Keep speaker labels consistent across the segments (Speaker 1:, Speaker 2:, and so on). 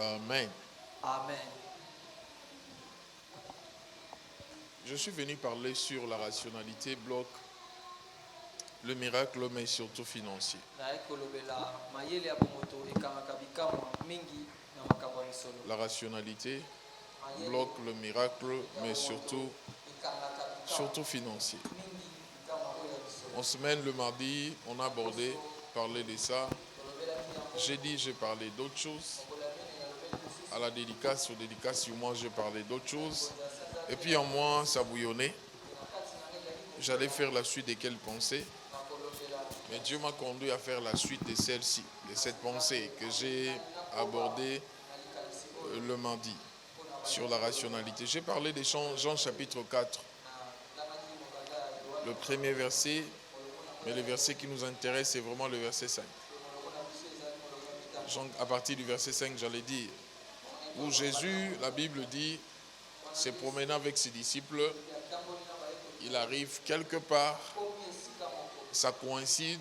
Speaker 1: Amen.
Speaker 2: Amen.
Speaker 1: Je suis venu parler sur la rationalité bloque le miracle, mais surtout financier. La rationalité bloque le miracle, mais surtout financier. En semaine, le mardi, on a parlé de ça. Jeudi, j'ai parlé d'autres choses. À la dédicace, sur moi, j'ai parlé d'autres choses. Et puis en moi, ça bouillonnait. J'allais faire la suite de quelles pensées. Mais Dieu m'a conduit à faire la suite de celle-ci, de cette pensée que j'ai abordée le mardi sur la rationalité. J'ai parlé de Jean chapitre 4, le premier verset, mais le verset qui nous intéresse, c'est vraiment le verset 5. Jean, à partir du verset 5, j'allais dire, où Jésus, la Bible dit, se promenant avec ses disciples, il arrive quelque part, ça coïncide,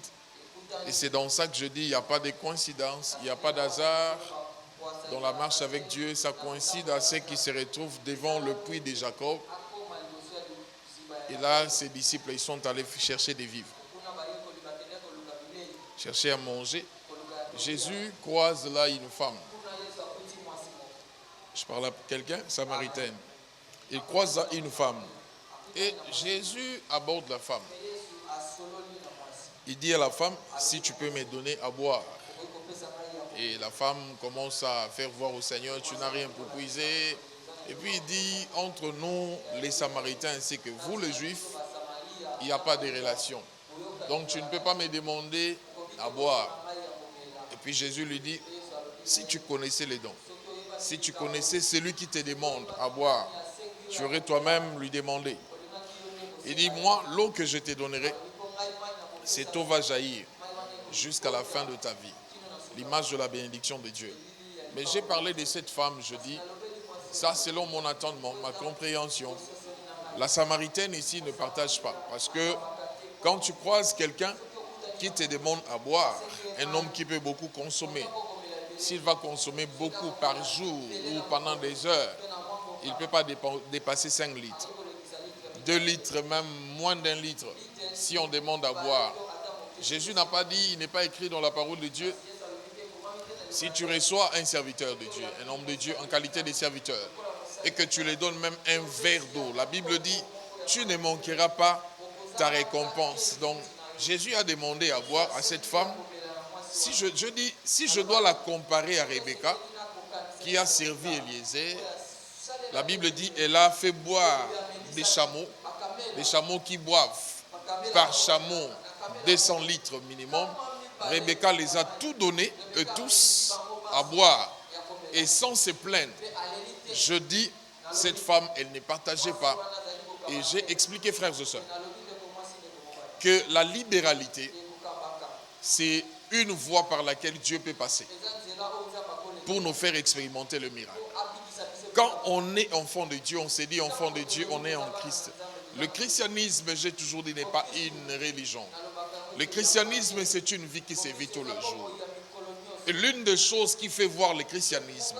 Speaker 1: et c'est dans ça que je dis, il n'y a pas de coïncidence, il n'y a pas d'hasard dans la marche avec Dieu, ça coïncide à ceux qui se retrouvent devant le puits de Jacob. Et là, ses disciples, ils sont allés chercher des vivres, chercher à manger. Jésus croise là une femme. Je parle à quelqu'un, samaritaine. Il croise là une femme. Et Jésus aborde la femme. Il dit à la femme, si tu peux me donner à boire. Et la femme commence à faire voir au Seigneur, tu n'as rien pour puiser. Et puis il dit, entre nous, les Samaritains, ainsi que vous, les Juifs, il n'y a pas de relation. Donc tu ne peux pas me demander à boire. Et puis Jésus lui dit, si tu connaissais les dons, si tu connaissais celui qui te demande à boire, tu aurais toi-même lui demandé. Il dit, moi, l'eau que je te donnerai, cette eau va jaillir jusqu'à la fin de ta vie. L'image de la bénédiction de Dieu. Mais j'ai parlé de cette femme, je dis, ça selon mon entendement, ma compréhension. La Samaritaine ici ne partage pas. Parce que quand tu croises quelqu'un qui te demande à boire, un homme qui peut beaucoup consommer, s'il va consommer beaucoup par jour ou pendant des heures, il ne peut pas dépasser 5 litres. 2 litres, même moins d'1 litre, si on demande à boire. Jésus n'a pas dit, il n'est pas écrit dans la parole de Dieu, si tu reçois un serviteur de Dieu, un homme de Dieu en qualité de serviteur, et que tu lui donnes même un verre d'eau, la Bible dit, tu ne manqueras pas ta récompense. Donc, Jésus a demandé à boire à cette femme. Si je dois la comparer à Rebecca, qui a servi Eliezer, la Bible dit, elle a fait boire des chameaux qui boivent par chameau 200 litres minimum. Rebecca les a tout donné, eux tous, à boire. Et sans se plaindre, je dis, cette femme, elle ne partageait pas. Et j'ai expliqué, frères et sœurs, que la libéralité, c'est une voie par laquelle Dieu peut passer pour nous faire expérimenter le miracle. Quand on est enfant de Dieu, on s'est dit enfant de Dieu, on est en Christ. Le christianisme, j'ai toujours dit, n'est pas une religion. Le christianisme, c'est une vie qui se vit tout le jour. Et l'une des choses qui fait voir le christianisme,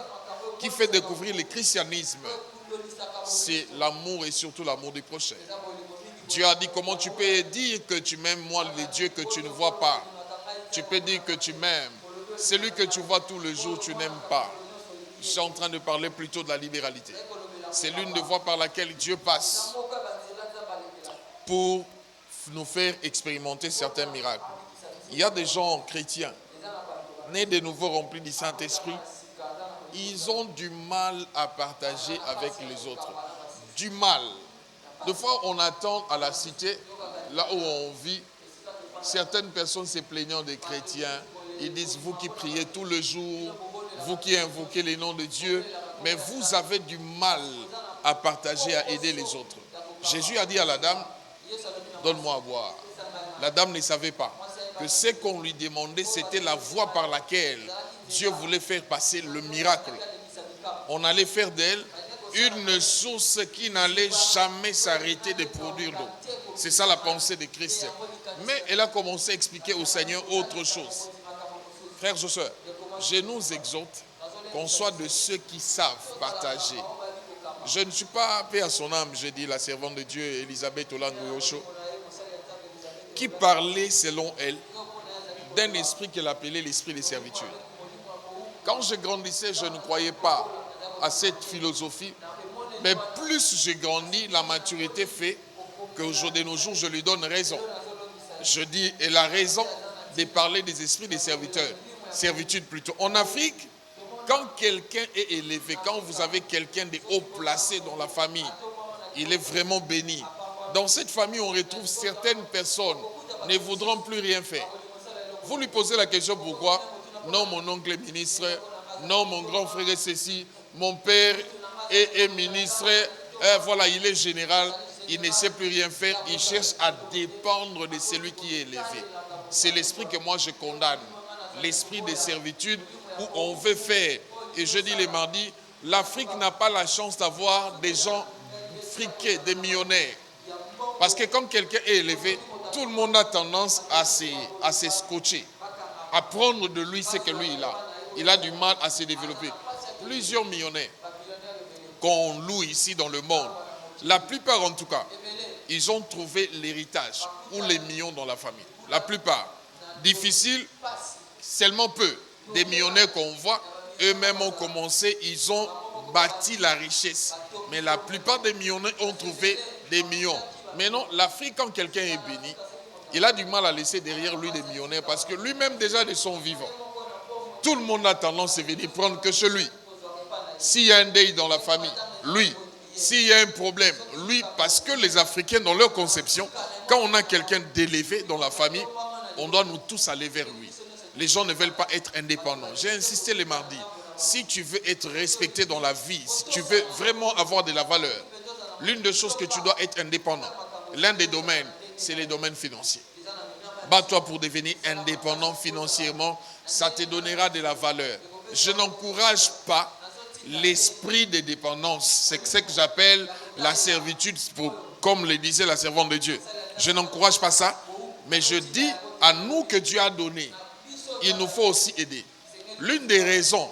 Speaker 1: qui fait découvrir le christianisme, c'est l'amour et surtout l'amour du prochain. Dieu a dit, comment tu peux dire que tu m'aimes, moi, le Dieu que tu ne vois pas? Tu peux dire que tu m'aimes. Celui que tu vois tout le jour, tu n'aimes pas. Je suis en train de parler plutôt de la libéralité. C'est l'une des voies par laquelle Dieu passe pour nous faire expérimenter certains miracles. Il y a des gens chrétiens, nés de nouveau remplis du Saint-Esprit, ils ont du mal à partager avec les autres. Du mal. Des fois, on attend à la cité, là où on vit, certaines personnes se plaignant des chrétiens. Ils disent, vous qui priez tout le jour, vous qui invoquez les noms de Dieu, mais vous avez du mal à partager, à aider les autres. Jésus a dit à la dame, donne-moi à boire. La dame ne savait pas que ce qu'on lui demandait, c'était la voie par laquelle Dieu voulait faire passer le miracle. On allait faire d'elle une source qui n'allait jamais s'arrêter de produire l'eau. C'est ça la pensée de Christ. Mais elle a commencé à expliquer au Seigneur autre chose. Frères et sœurs, je nous exhorte qu'on soit de ceux qui savent partager. Je ne suis pas, paix à son âme, je dis la servante de Dieu, Elisabeth Olan-Mouyocho, qui parlait selon elle d'un esprit qu'elle appelait l'esprit de servitude. Quand je grandissais, je ne croyais pas à cette philosophie, mais plus j'ai grandi, la maturité fait qu'aujourd'hui, de nos jours, je lui donne raison. Je dis, elle a raison de parler des esprits des serviteurs, servitude plutôt. En Afrique, quand quelqu'un est élevé, quand vous avez quelqu'un de haut placé dans la famille, il est vraiment béni. Dans cette famille, on retrouve certaines personnes ne voudront plus rien faire. Vous lui posez la question pourquoi? Non, mon oncle est ministre. Non, mon grand frère est ceci. Mon père est ministre. Voilà, il est général. Il ne sait plus rien faire. Il cherche à dépendre de celui qui est élevé. C'est l'esprit que moi je condamne. L'esprit de servitude où on veut faire. Et je dis les mardis, l'Afrique n'a pas la chance d'avoir des gens friqués, des millionnaires. Parce que quand quelqu'un est élevé, tout le monde a tendance à se scotcher, à prendre de lui ce que lui il a. Il a du mal à se développer. Plusieurs millionnaires qu'on loue ici dans le monde, la plupart en tout cas, ils ont trouvé l'héritage ou les millions dans la famille. La plupart. Difficile, seulement peu. Des millionnaires qu'on voit, eux-mêmes ont commencé, ils ont bâti la richesse. Mais la plupart des millionnaires ont trouvé des millions. Mais non, l'Afrique, quand quelqu'un est béni, il a du mal à laisser derrière lui des millionnaires parce que lui-même déjà de son vivant. Tout le monde a tendance à venir prendre que chez lui. S'il y a un deuil dans la famille, lui. S'il y a un problème, lui. Parce que les Africains, dans leur conception, quand on a quelqu'un d'élevé dans la famille, on doit nous tous aller vers lui. Les gens ne veulent pas être indépendants. J'ai insisté les mardis. Si tu veux être respecté dans la vie, si tu veux vraiment avoir de la valeur, l'une des choses que tu dois être indépendant, l'un des domaines, c'est les domaines financiers. Bats-toi pour devenir indépendant financièrement, ça te donnera de la valeur. Je n'encourage pas l'esprit de dépendance. C'est ce que j'appelle la servitude, comme le disait la servante de Dieu. Je n'encourage pas ça, mais je dis à nous que Dieu a donné, il nous faut aussi aider. L'une des raisons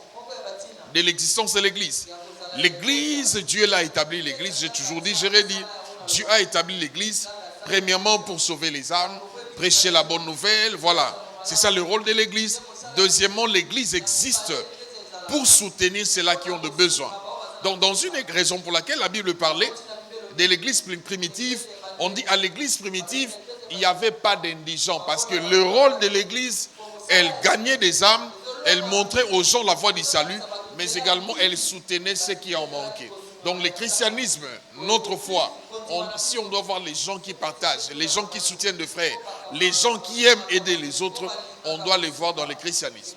Speaker 1: de l'existence de l'Église. L'Église, Dieu l'a établi, l'Église, j'ai toujours dit, je redis, Dieu a établi l'Église, premièrement pour sauver les âmes, prêcher la bonne nouvelle, voilà. C'est ça le rôle de l'Église. Deuxièmement, l'Église existe pour soutenir ceux-là qui ont de besoins. Donc, dans une raison pour laquelle la Bible parlait de l'Église primitive, on dit à l'Église primitive, il n'y avait pas d'indigents parce que le rôle de l'Église, elle gagnait des âmes, elle montrait aux gens la voie du salut, mais également elle soutenait ceux qui en manquaient. Donc le christianisme, notre foi, si on doit voir les gens qui partagent, les gens qui soutiennent les frères, les gens qui aiment aider les autres, on doit les voir dans le christianisme.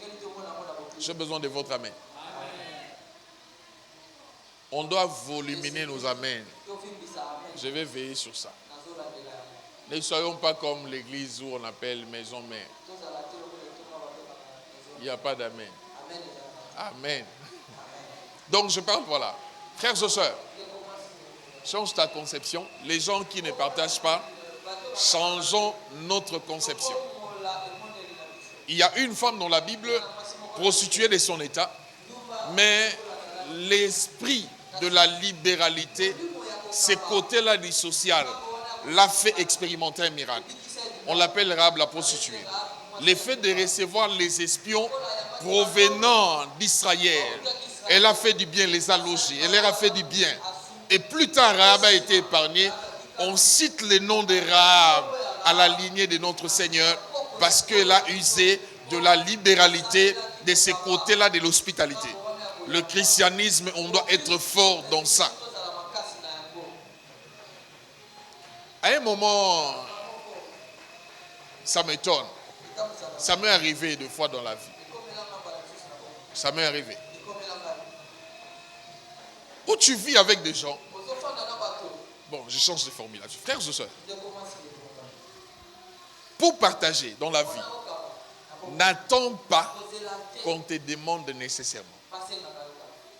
Speaker 1: J'ai besoin de votre amen. On doit voluminer nos amens. Je vais veiller sur ça. Ne soyons pas comme l'église où on appelle maison mère. Il n'y a pas d'amen. Amen. Donc je parle, voilà. Frères et sœurs, change ta conception. Les gens qui ne partagent pas, changeons notre conception. Il y a une femme dans la Bible, prostituée de son état, mais l'esprit de la libéralité, ce côté-là du social, l'a fait expérimenter un miracle. On l'appelle Rahab la prostituée. Le fait de recevoir les espions provenant d'Israël, elle a fait du bien, les a logés, elle leur a fait du bien. Et plus tard, Rahab a été épargnée. On cite le nom de Rahab à la lignée de notre Seigneur parce qu'elle a usé de la libéralité de ce côté-là de l'hospitalité. Le christianisme, on doit être fort dans ça. À un moment, ça m'étonne. Ça m'est arrivé deux fois dans la vie. Ça m'est arrivé. Où tu vis avec des gens. Bon, je change de formulation. Frères et sœurs, pour partager dans la vie, n'attends pas qu'on te demande nécessairement.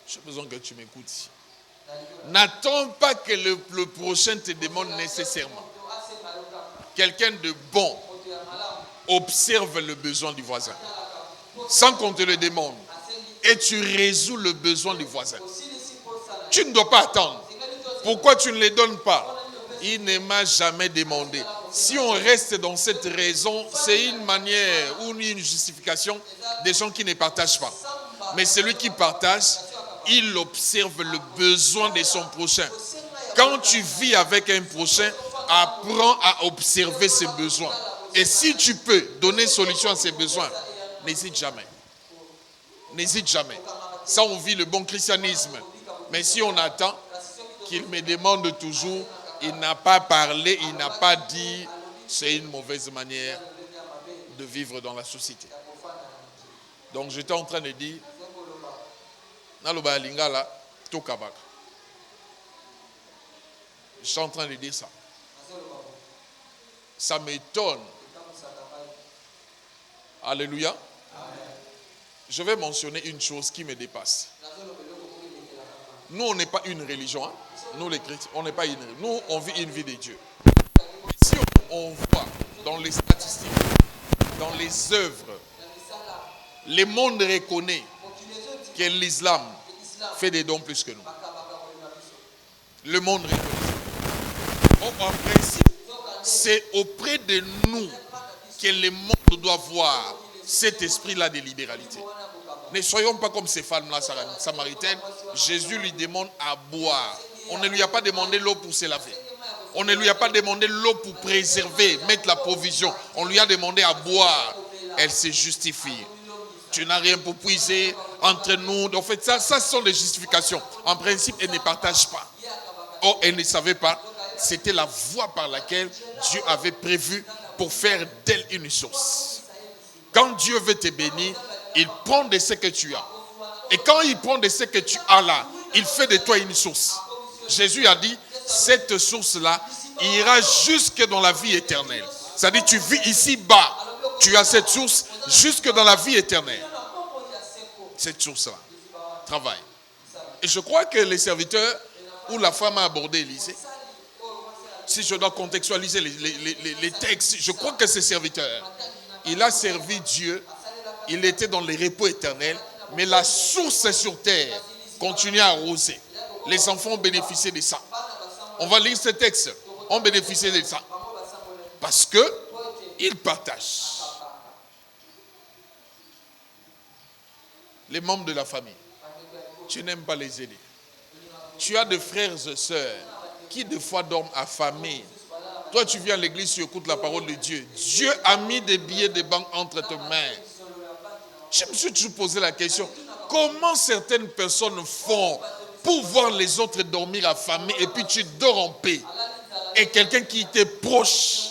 Speaker 1: J'ai besoin que tu m'écoutes ici. N'attends pas que le prochain te demande nécessairement. Quelqu'un de bon observe le besoin du voisin. Sans qu'on te le demande. et tu résous le besoin du voisin. Tu ne dois pas attendre. Pourquoi tu ne les donnes pas? Il ne m'a jamais demandé. Si on reste dans cette raison, c'est une manière ou une justification des gens qui ne partagent pas. Mais celui qui partage, il observe le besoin de son prochain. Quand tu vis avec un prochain, apprends à observer ses besoins. Et si tu peux donner solution à ses besoins, n'hésite jamais. N'hésite jamais. Ça, on vit le bon christianisme. Mais si on attend qu'il me demande toujours, il n'a pas parlé, il n'a pas dit, c'est une mauvaise manière de vivre dans la société. Donc j'étais en train de dire, j'étais en train de dire ça. Ça m'étonne. Alléluia. Amen. Je vais mentionner une chose qui me dépasse. Nous, on n'est pas une religion. Hein? Nous, les chrétiens, on n'est pas une religion. Nous, on vit une vie de Dieu. Si on voit dans les statistiques, dans les œuvres, le monde reconnaît que l'islam fait des dons plus que nous. Le monde reconnaît. En principe, c'est auprès de nous que le monde doit voir cet esprit-là de libéralité. Ne soyons pas comme ces femmes-là samaritaines. Jésus lui demande à boire. On ne lui a pas demandé l'eau pour se laver. On ne lui a pas demandé l'eau pour préserver, mettre la provision. On lui a demandé à boire. Elle se justifie. Tu n'as rien pour puiser entre nous. En fait, ça ce sont des justifications. En principe, elle ne partage pas. Oh, elle ne savait pas. C'était la voie par laquelle Dieu avait prévu pour faire d'elle une source. Quand Dieu veut te bénir, il prend de ce que tu as. Et quand il prend de ce que tu as là, il fait de toi une source. Jésus a dit, cette source-là ira jusque dans la vie éternelle. C'est-à-dire, tu vis ici bas, tu as cette source jusque dans la vie éternelle. Cette source-là travaille. Et je crois que les serviteurs où la femme a abordé Élisée, si je dois contextualiser les textes, je crois que ces serviteurs, il a servi Dieu, il était dans les repos éternels, mais la source sur terre continuait à arroser. Les enfants ont bénéficié de ça. On va lire ce texte. On bénéficié de ça. Parce qu'ils partagent. Les membres de la famille. Tu n'aimes pas les aider. Tu as des frères et sœurs qui des fois dorment affamés. Toi, tu viens à l'église, tu écoutes la parole de Dieu. Dieu a mis des billets de banque entre tes mains. Je me suis toujours posé la question, comment certaines personnes font pour voir les autres dormir affamés et puis tu dors en paix. Et quelqu'un qui était proche,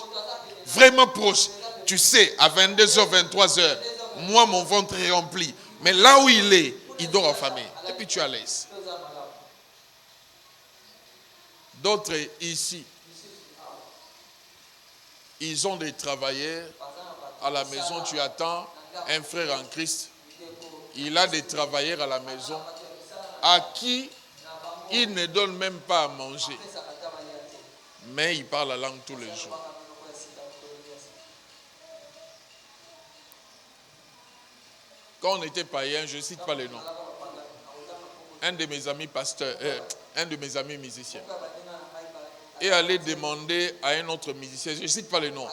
Speaker 1: vraiment proche, tu sais, à 22h, 23h, moi, mon ventre est rempli. Mais là où il est, il dort affamé. Et puis tu es à l'aise. D'autres ici, ils ont des travailleurs à la maison, tu attends un frère en Christ, il a des travailleurs à la maison à qui il ne donne même pas à manger, mais il parle la langue tous les jours. Quand on était païen, je ne cite pas les noms, un de mes amis pasteurs, un de mes amis musiciens, est allé demander à un autre musicien, je ne cite pas les noms,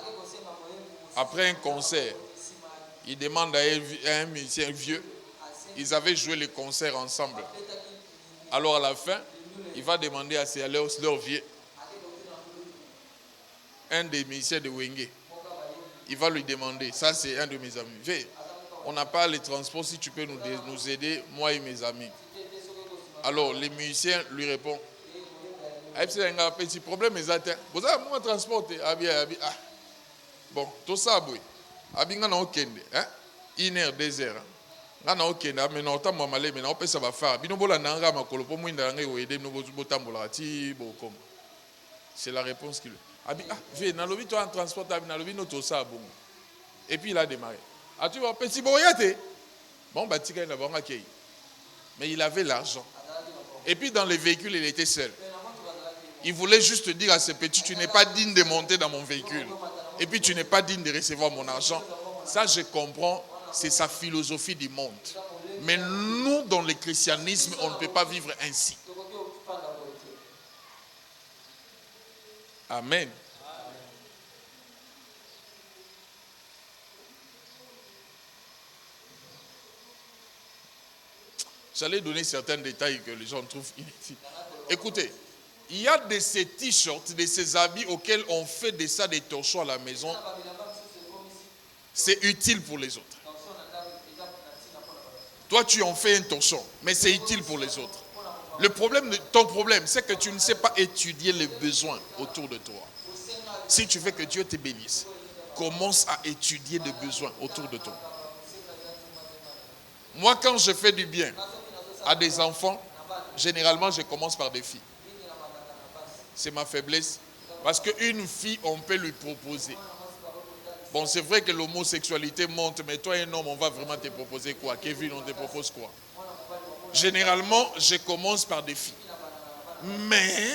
Speaker 1: après un concert, il demande à un musicien vieux, ils avaient joué le concert ensemble. Alors à la fin, il va demander à leur vieux, un des musiciens de Wenge, il va lui demander, ça c'est un de mes amis, vieux, on n'a pas les transports, si tu peux nous aider, moi et mes amis. Alors les musiciens lui répondent, petit problème exact, vous avez mon transport, bon, tout ça, oui. Abinga na okende, 1h, 2h. Nga na okende, amena otamwa male, mena opesa ba fa. Bino bola nanga makolo po mwinda nga oyede no botambola ti bokom. C'est la réponse qu'il abi viens na lobi toi en transport abi na lobi no to ça bon. Et puis il a démarré. Ah tu vois petit boyate. Bon bah tika na bonga kei. Mais il avait l'argent. Et puis dans les véhicules, il était seul. Il voulait juste dire à ce petit, tu n'es pas digne de monter dans mon véhicule. Et puis tu n'es pas digne de recevoir mon argent. Ça, je comprends C'est sa philosophie du monde. Mais nous, dans le christianisme, on ne peut pas vivre ainsi. Amen. J'allais donner certains détails que les gens trouvent inutiles. Écoutez, il y a de ces t-shirts, de ces habits auxquels on fait de ça des torchons à la maison. C'est utile pour les autres. Toi, tu en fais un torchon, mais c'est utile pour les autres. Ton problème, c'est que tu ne sais pas étudier les besoins autour de toi. Si tu veux que Dieu te bénisse, commence à étudier les besoins autour de toi. Moi, quand je fais du bien à des enfants, généralement, je commence par des filles. C'est ma faiblesse. Parce qu'une fille, on peut lui proposer. Bon, c'est vrai que l'homosexualité monte, mais toi, un homme, on va vraiment te proposer quoi? Kevin, on te propose quoi? Généralement, je commence par des filles. Mais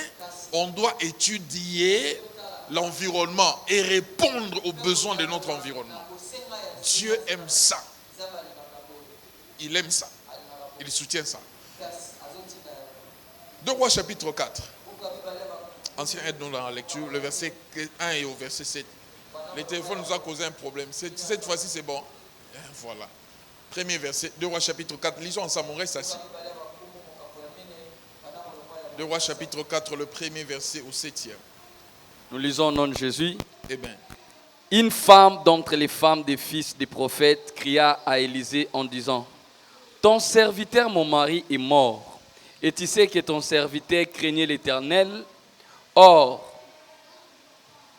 Speaker 1: on doit étudier l'environnement et répondre aux besoins de notre environnement. Dieu aime ça. Il aime ça. Il soutient ça. 2 Rois chapitre 4. Ancien aide-nous dans la lecture, le verset 1 et au verset 7. Le téléphone nous a causé un problème. Cette fois-ci, c'est bon. Voilà. Premier verset, 2 Rois chapitre 4. Lisons ensemble, on reste assis. 2 Rois chapitre 4, le premier verset au 7e.
Speaker 2: Nous lisons au nom de Jésus.
Speaker 1: Eh bien.
Speaker 2: Une femme d'entre les femmes des fils des prophètes cria à Élisée en disant: ton serviteur, mon mari, est mort. Et tu sais que ton serviteur craignait l'Éternel. Or,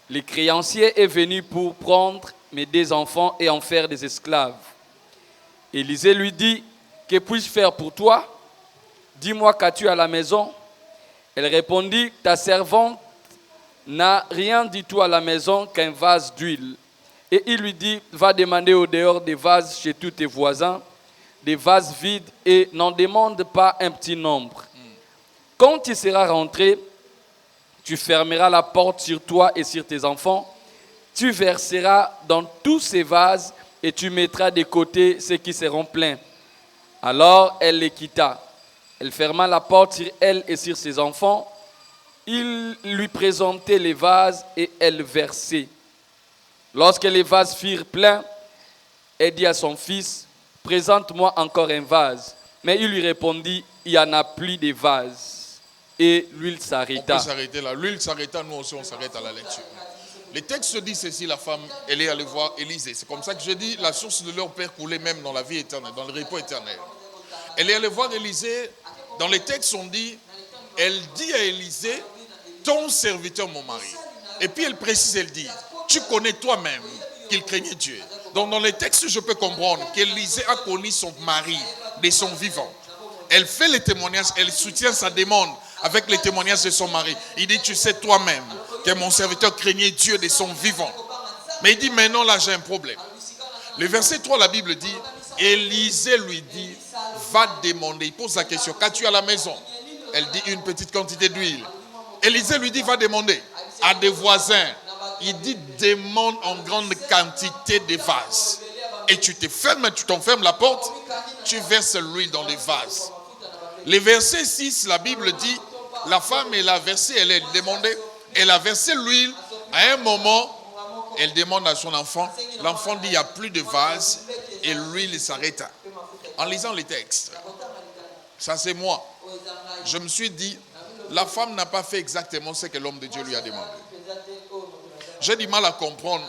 Speaker 2: le créancier est venu pour prendre mes 2 enfants et en faire des esclaves. Élisée lui dit: que puis-je faire pour toi? Dis-moi, qu'as-tu à la maison? Elle répondit: ta servante n'a rien du tout à la maison qu'un vase d'huile. Et il lui dit: va demander au dehors des vases chez tous tes voisins, des vases vides, et n'en demande pas un petit nombre. Quand tu seras rentré, tu fermeras la porte sur toi et sur tes enfants. Tu verseras dans tous ces vases et tu mettras de côté ceux qui seront pleins. Alors elle les quitta. Elle ferma la porte sur elle et sur ses enfants. Il lui présentait les vases et elle versait. Lorsque les vases furent pleins, elle dit à son fils: présente-moi encore un vase. Mais il lui répondit: il n'y en a plus de vase. Et l'huile s'arrêta.
Speaker 1: On peut s'arrêter là. L'huile s'arrêta, nous aussi on s'arrête à la lecture. Le texte dit ceci: la femme, elle est allée voir Élisée. C'est comme ça que je dis, la source de leur père coulait même dans la vie éternelle, dans le repos éternel. Elle est allée voir Élisée. Dans les textes on dit, elle dit à Élisée: ton serviteur, mon mari. Et puis elle précise, elle dit: tu connais toi-même qu'il craignait Dieu. Donc dans les textes, je peux comprendre qu'Élisée a connu son mari de son vivant. Elle fait les témoignages, elle soutient sa demande avec les témoignages de son mari. Il dit: tu sais toi-même que mon serviteur craignait Dieu de son vivant. Mais il dit: maintenant là j'ai un problème. Le verset 3, la Bible dit, Élisée lui dit: va demander. Il pose la question: qu'as-tu à la maison? Elle dit: une petite quantité d'huile. Élisée lui dit: va demander à des voisins. Il dit: demande en grande quantité de vases. Et tu te fermes, tu t'enfermes la porte, tu verses l'huile dans les vases. Le verset 6, la Bible dit, la femme, elle a versé, elle a demandé, elle a versé l'huile. À un moment, elle demande à son enfant. L'enfant dit: il n'y a plus de vase. Et l'huile s'arrêta. En lisant les textes, ça c'est moi. Je me suis dit, la femme n'a pas fait exactement ce que l'homme de Dieu lui a demandé. J'ai du mal à comprendre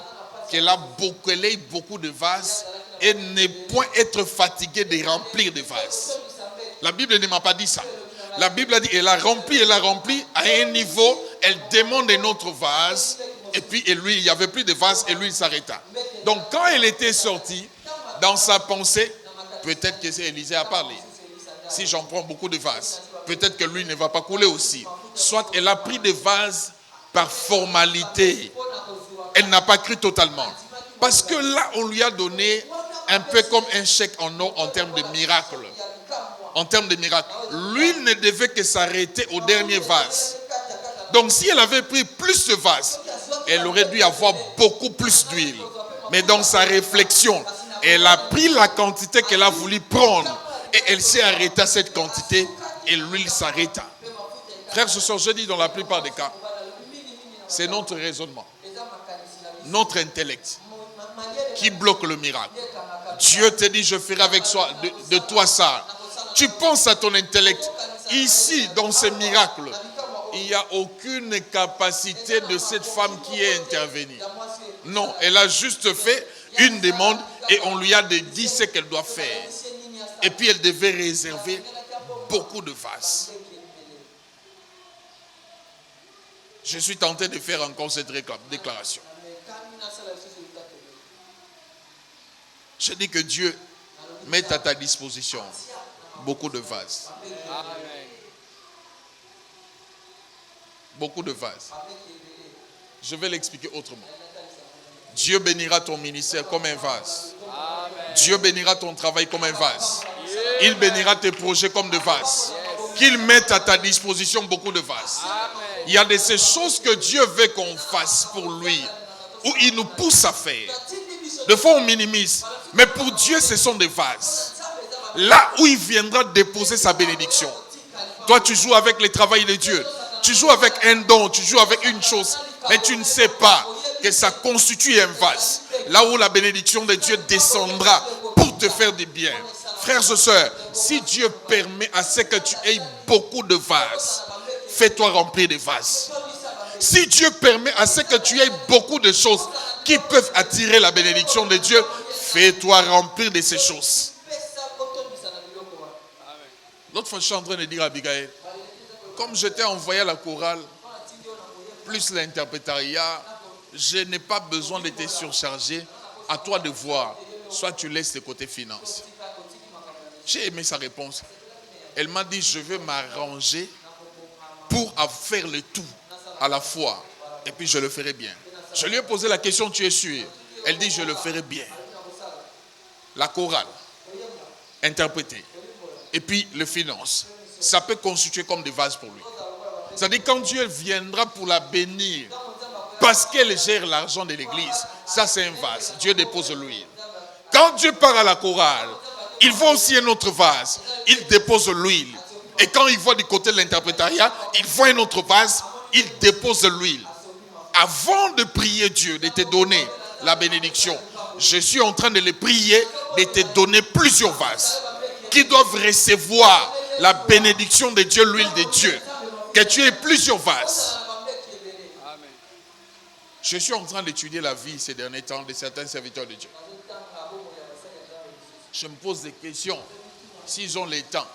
Speaker 1: qu'elle ait beaucoup de vases et ne point être fatiguée de remplir des vases. La Bible ne m'a pas dit ça. La Bible a dit: elle a rempli à un niveau, elle demande un autre vase, et puis lui, il n'y avait plus de vase et lui il s'arrêta. Donc quand elle était sortie, dans sa pensée, peut-être que c'est Élisée a parlé. Si j'en prends beaucoup de vases, peut-être que lui ne va pas couler aussi. Soit elle a pris des vases par formalité. Elle n'a pas cru totalement. Parce que là, on lui a donné un peu comme un chèque en or en termes de miracle. En termes de miracle. L'huile ne devait que s'arrêter au dernier vase. Donc si elle avait pris plus de vases, elle aurait dû avoir beaucoup plus d'huile. Mais dans sa réflexion, Elle a pris la quantité qu'elle a voulu prendre et elle s'est arrêtée à cette quantité et l'huile s'arrêta. Frères et sœurs, je dis dans la plupart des cas, c'est notre raisonnement, notre intellect qui bloque le miracle. Dieu te dit, je ferai avec de toi ça. Tu penses à ton intellect. Ici, dans ce miracle, il n'y a aucune capacité de cette femme qui est intervenue. Non, elle a juste fait une demande et on lui a dit ce qu'elle doit faire. Et puis elle devait réserver beaucoup de vases. Je suis tenté de faire encore cette déclaration. Je dis que Dieu mette à ta disposition beaucoup de vases. Beaucoup de vases. Je vais l'expliquer autrement. Dieu bénira ton ministère comme un vase. Dieu bénira ton travail comme un vase. Il bénira tes projets comme des vases. Qu'il mette à ta disposition beaucoup de vases. Il y a de ces choses que Dieu veut qu'on fasse pour lui, où il nous pousse à faire. Des fois on minimise, mais pour Dieu ce sont des vases. Là où il viendra déposer sa bénédiction. Toi tu joues avec le travail de Dieu. Tu joues avec un don, tu joues avec une chose, mais tu ne sais pas que ça constitue un vase. Là où la bénédiction de Dieu descendra pour te faire du bien. Frères et sœurs, si Dieu permet à ce que tu aies beaucoup de vases, fais-toi remplir de vases. Si Dieu permet à ce que tu aies beaucoup de choses qui peuvent attirer la bénédiction de Dieu, fais-toi remplir de ces choses. L'autre fois, je suis en train de dire à Abigail, comme je t'ai envoyé à la chorale, plus l'interprétariat, je n'ai pas besoin de te surcharger. À toi de voir. Soit tu laisses le côté finance. J'ai aimé sa réponse. Elle m'a dit, je veux m'arranger pour faire le tout à la fois. Et puis je le ferai bien. Je lui ai posé la question, tu es sûr? Elle dit, je le ferai bien. La chorale, interpréter. Et puis le finance. Ça peut constituer comme des vases pour lui. C'est-à-dire quand Dieu viendra pour la bénir, parce qu'elle gère l'argent de l'église, ça c'est un vase. Dieu dépose l'huile. Quand Dieu part à la chorale, il voit aussi un autre vase. Il dépose l'huile. Et quand il voit du côté de l'interprétariat, il voit un autre vase. Il dépose l'huile. Avant de prier Dieu, de te donner la bénédiction, je suis en train de le prier, de te donner plusieurs vases qui doivent recevoir la bénédiction de Dieu, l'huile de Dieu. Que tu aies plusieurs vases. Je suis en train d'étudier la vie ces derniers temps de certains serviteurs de Dieu. Je me pose des questions. S'ils ont le temps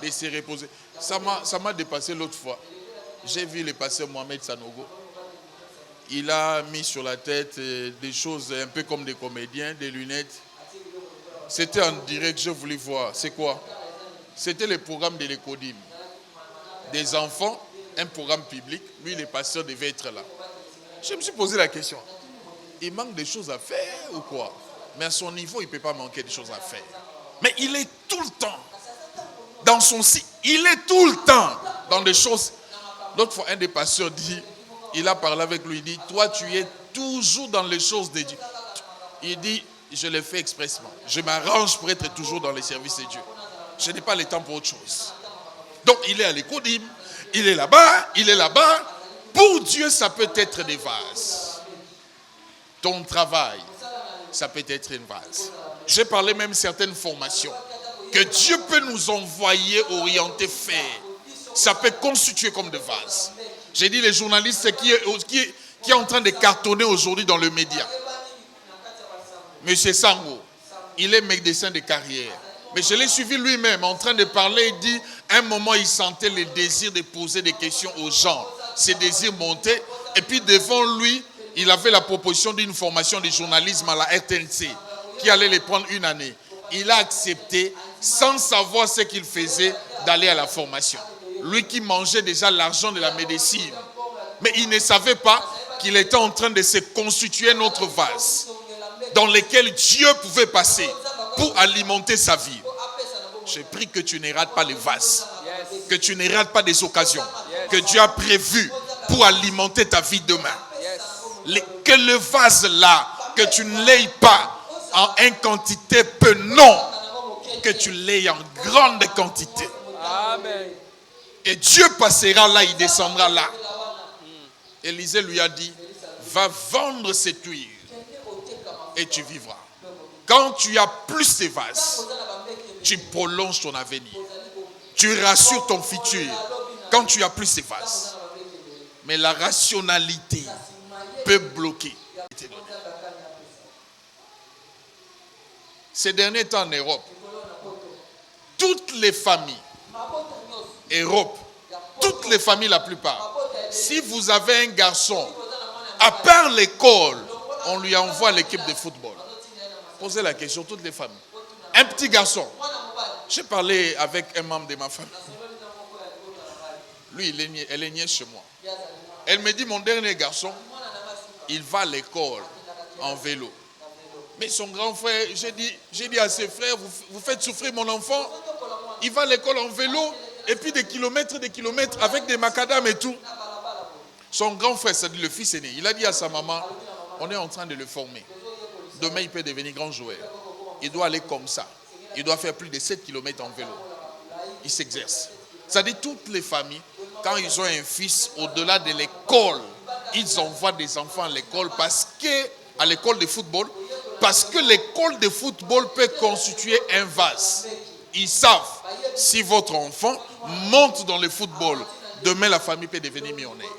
Speaker 1: de se reposer. Ça m'a dépassé l'autre fois. J'ai vu le pasteur Mohamed Sanogo. Il a mis sur la tête des choses un peu comme des comédiens, des lunettes. C'était en direct, je voulais voir. C'est quoi? C'était le programme de l'Ecodim. Des enfants, un programme public. Lui, le pasteur devait être là. Je me suis posé la question. Il manque des choses à faire ou quoi? Mais à son niveau, il ne peut pas manquer de choses à faire. Mais il est tout le temps dans son site. Il est tout le temps dans des choses. L'autre fois, un des pasteurs dit, il a parlé avec lui, il dit, toi, tu es toujours dans les choses de Dieu. Il dit, je le fais expressement. Je m'arrange pour être toujours dans les services de Dieu. Je n'ai pas le temps pour autre chose. Donc, il est à l'Ecodim, il est là-bas, il est là-bas. Pour Dieu, ça peut être des vases. Ton travail, ça peut être une vase. J'ai parlé même certaines formations que Dieu peut nous envoyer, orienter, faire. Ça peut constituer comme des vases. J'ai dit les journalistes qui est en train de cartonner aujourd'hui dans le média. Monsieur Sango, il est médecin de carrière. Mais je l'ai suivi lui-même en train de parler. Il dit, à un moment, il sentait le désir de poser des questions aux gens. Ses désirs montaient. Et puis devant lui, il avait la proposition d'une formation de journalisme à la RTNC qui allait les prendre une année. Il a accepté, sans savoir ce qu'il faisait, d'aller à la formation. Lui qui mangeait déjà l'argent de la médecine. Mais il ne savait pas qu'il était en train de se constituer notre vase dans lequel Dieu pouvait passer pour alimenter sa vie. Je prie que tu ne rates pas les vases, que tu ne rates pas des occasions que Dieu a prévues pour alimenter ta vie demain. Que le vase là, que tu ne l'aies pas en une quantité peu, non. Que tu l'aies en grande quantité.
Speaker 2: Amen.
Speaker 1: Et Dieu passera là, il descendra là. Élisée lui a dit, va vendre cette huile et tu vivras. Quand tu as plus de vases, tu prolonges ton avenir. Tu rassures ton futur quand tu as plus de vases. Mais la rationalité peut bloquer. Ces derniers temps en Europe, toutes les familles, Europe, toutes les familles la plupart, si vous avez un garçon, à part l'école, on lui envoie l'équipe de football. Posez la question, toutes les familles. Un petit garçon. J'ai parlé avec un membre de ma famille. Lui, elle est nièce chez moi. Elle me dit, mon dernier garçon, il va à l'école en vélo. Mais son grand frère, j'ai dit à ses frères, vous faites souffrir mon enfant. Il va à l'école en vélo, et puis des kilomètres, avec des macadams et tout. Son grand frère, c'est-à-dire le fils aîné, il a dit à sa maman, on est en train de le former. Demain, il peut devenir grand joueur. Il doit aller comme ça. Il doit faire plus de 7 kilomètres en vélo. Il s'exerce. C'est-à-dire toutes les familles, quand ils ont un fils, au-delà de l'école, ils envoient des enfants à l'école à l'école de football, parce que l'école de football peut constituer un vase. Ils savent, si votre enfant monte dans le football, demain la famille peut devenir millionnaire.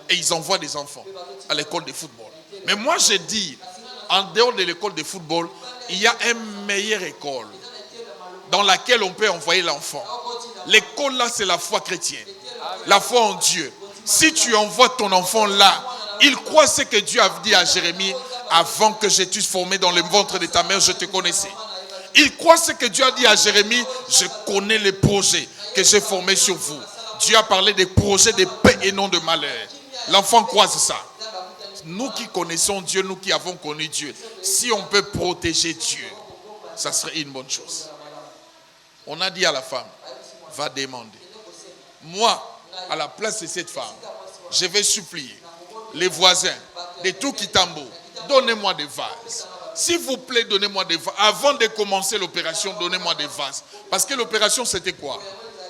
Speaker 1: Et ils envoient des enfants à l'école de football. Mais moi je dis, en dehors de l'école de football, il y a une meilleure école dans laquelle on peut envoyer l'enfant. L'école là, c'est la foi chrétienne. La foi en Dieu. Si tu envoies ton enfant là, il croit ce que Dieu a dit à Jérémie. Avant que je t'eusse formé dans le ventre de ta mère, je te connaissais. Il croit ce que Dieu a dit à Jérémie. Je connais les projets que j'ai formés sur vous. Dieu a parlé des projets de paix et non de malheur. L'enfant croit ça. Nous qui connaissons Dieu, nous qui avons connu Dieu, si on peut protéger Dieu, ça serait une bonne chose. On a dit à la femme, va demander. Moi, à la place de cette femme, je vais supplier les voisins de tout Kitambo, donnez-moi des vases. S'il vous plaît, donnez-moi des vases. Avant de commencer l'opération, donnez-moi des vases. Parce que l'opération, c'était quoi?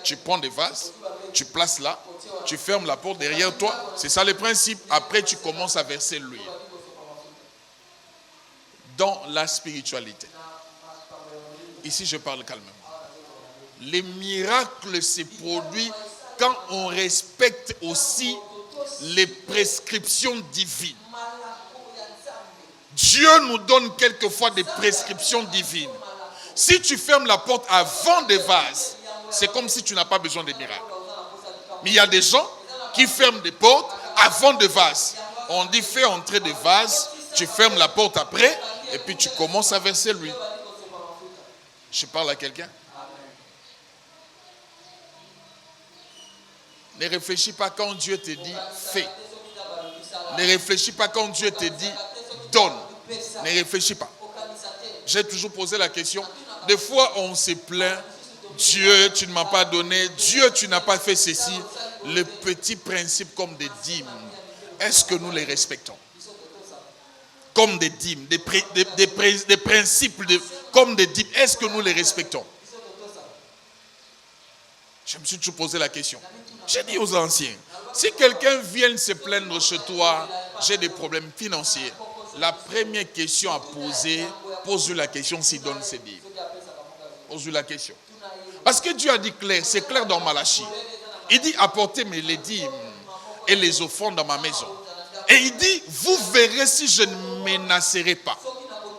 Speaker 1: Tu prends des vases, tu places là, tu fermes la porte derrière toi. C'est ça le principe. Après, tu commences à verser l'huile. Dans la spiritualité. Ici, je parle calmement. Les miracles se produisent quand on respecte aussi les prescriptions divines. Dieu nous donne quelquefois des prescriptions divines. Si tu fermes la porte avant des vases, c'est comme si tu n'as pas besoin de miracles. Mais il y a des gens qui ferment des portes avant des vases. On dit fais entrer des vases, tu fermes la porte après, et puis tu commences à verser l'huile. Je parle à quelqu'un. Ne réfléchis pas quand Dieu te dit fais. Ne réfléchis pas quand Dieu te dit donne. Ne réfléchis pas. J'ai toujours posé la question. Des fois, on se plaint. Dieu, tu ne m'as pas donné. Dieu, tu n'as pas fait ceci. Les petits principes comme des dîmes, est-ce que nous les respectons? Comme des dîmes, des principes comme des dîmes, est-ce que nous les respectons? Je me suis toujours posé la question. J'ai dit aux anciens, si quelqu'un vient se plaindre chez toi, j'ai des problèmes financiers. La première question à poser, pose-lui la question s'il donne ses dîmes. Pose-lui la question. Parce que Dieu a dit clair, c'est clair dans Malachie. Il dit apportez-moi les dîmes et les offrandes dans ma maison. Et il dit, vous verrez si je ne menacerai pas.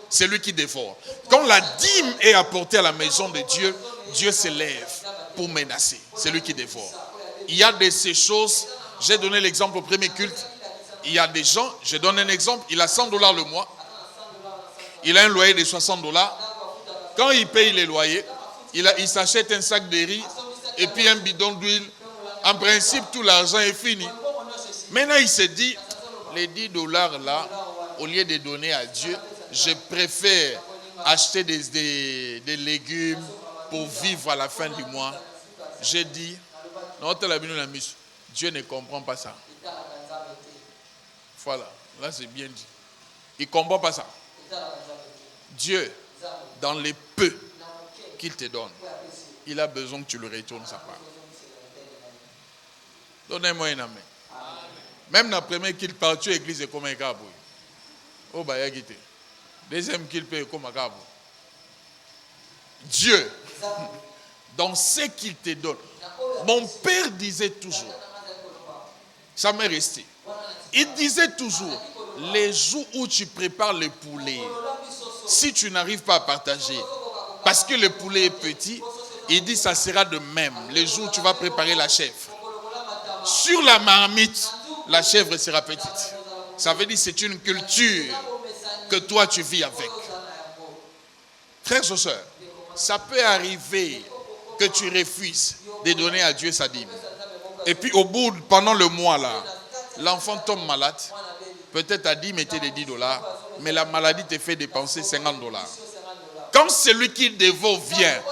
Speaker 1: C'est lui qui dévore. Quand la dîme est apportée à la maison de Dieu, Dieu s'élève pour menacer. C'est lui qui dévore. Il y a de ces choses, j'ai donné l'exemple au premier culte. Il y a des gens, je donne un exemple, il a $100 le mois. Il a un loyer de $60. Quand il paye les loyers, il s'achète un sac de riz et puis un bidon d'huile. En principe, tout l'argent est fini. Maintenant, il se dit, les $10 là, au lieu de donner à Dieu, je préfère acheter des légumes pour vivre à la fin du mois. J'ai dit, Dieu ne comprend pas ça. Voilà, là c'est bien dit. Il ne comprend pas ça. Dieu, dans les peu qu'il te donne, il a besoin que tu lui retournes sa part. Donnez-moi un amen. Même la première qu'il part, tu église comme un cabou. Oh, bah, il a deuxième qu'il paye comme un cabou. Dieu, dans ce qu'il te donne. Mon père disait toujours, ça m'est resté. Il disait toujours, les jours où tu prépares le poulet, si tu n'arrives pas à partager, parce que le poulet est petit, il dit ça sera de même. Les jours où tu vas préparer la chèvre, sur la marmite, la chèvre sera petite. Ça veut dire que c'est une culture que toi tu vis avec. Frères et sœurs, ça peut arriver que tu refuses de donner à Dieu sa dîme. Et puis au bout, pendant le mois là, l'enfant tombe malade. Peut-être ta dîme était de $10, mais la maladie te fait dépenser $50. Quand celui qui dévore vient,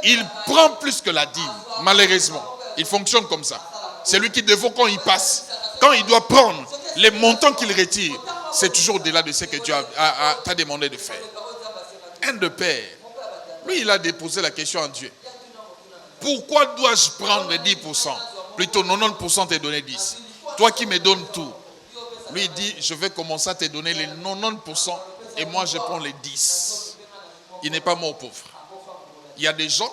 Speaker 1: il prend plus que la dîme, malheureusement. Il fonctionne comme ça. Celui qui dévore, quand il passe, quand il doit prendre les montants qu'il retire, c'est toujours au-delà de ce que Dieu t'a demandé de faire. Un de père, lui, il a déposé la question à Dieu. Pourquoi dois-je prendre 10%? Plutôt 90% te donner 10%. Toi qui me donnes tout. Lui, il dit, je vais commencer à te donner les 90% et moi, je prends les 10%. Il n'est pas mort pauvre. Il y a des gens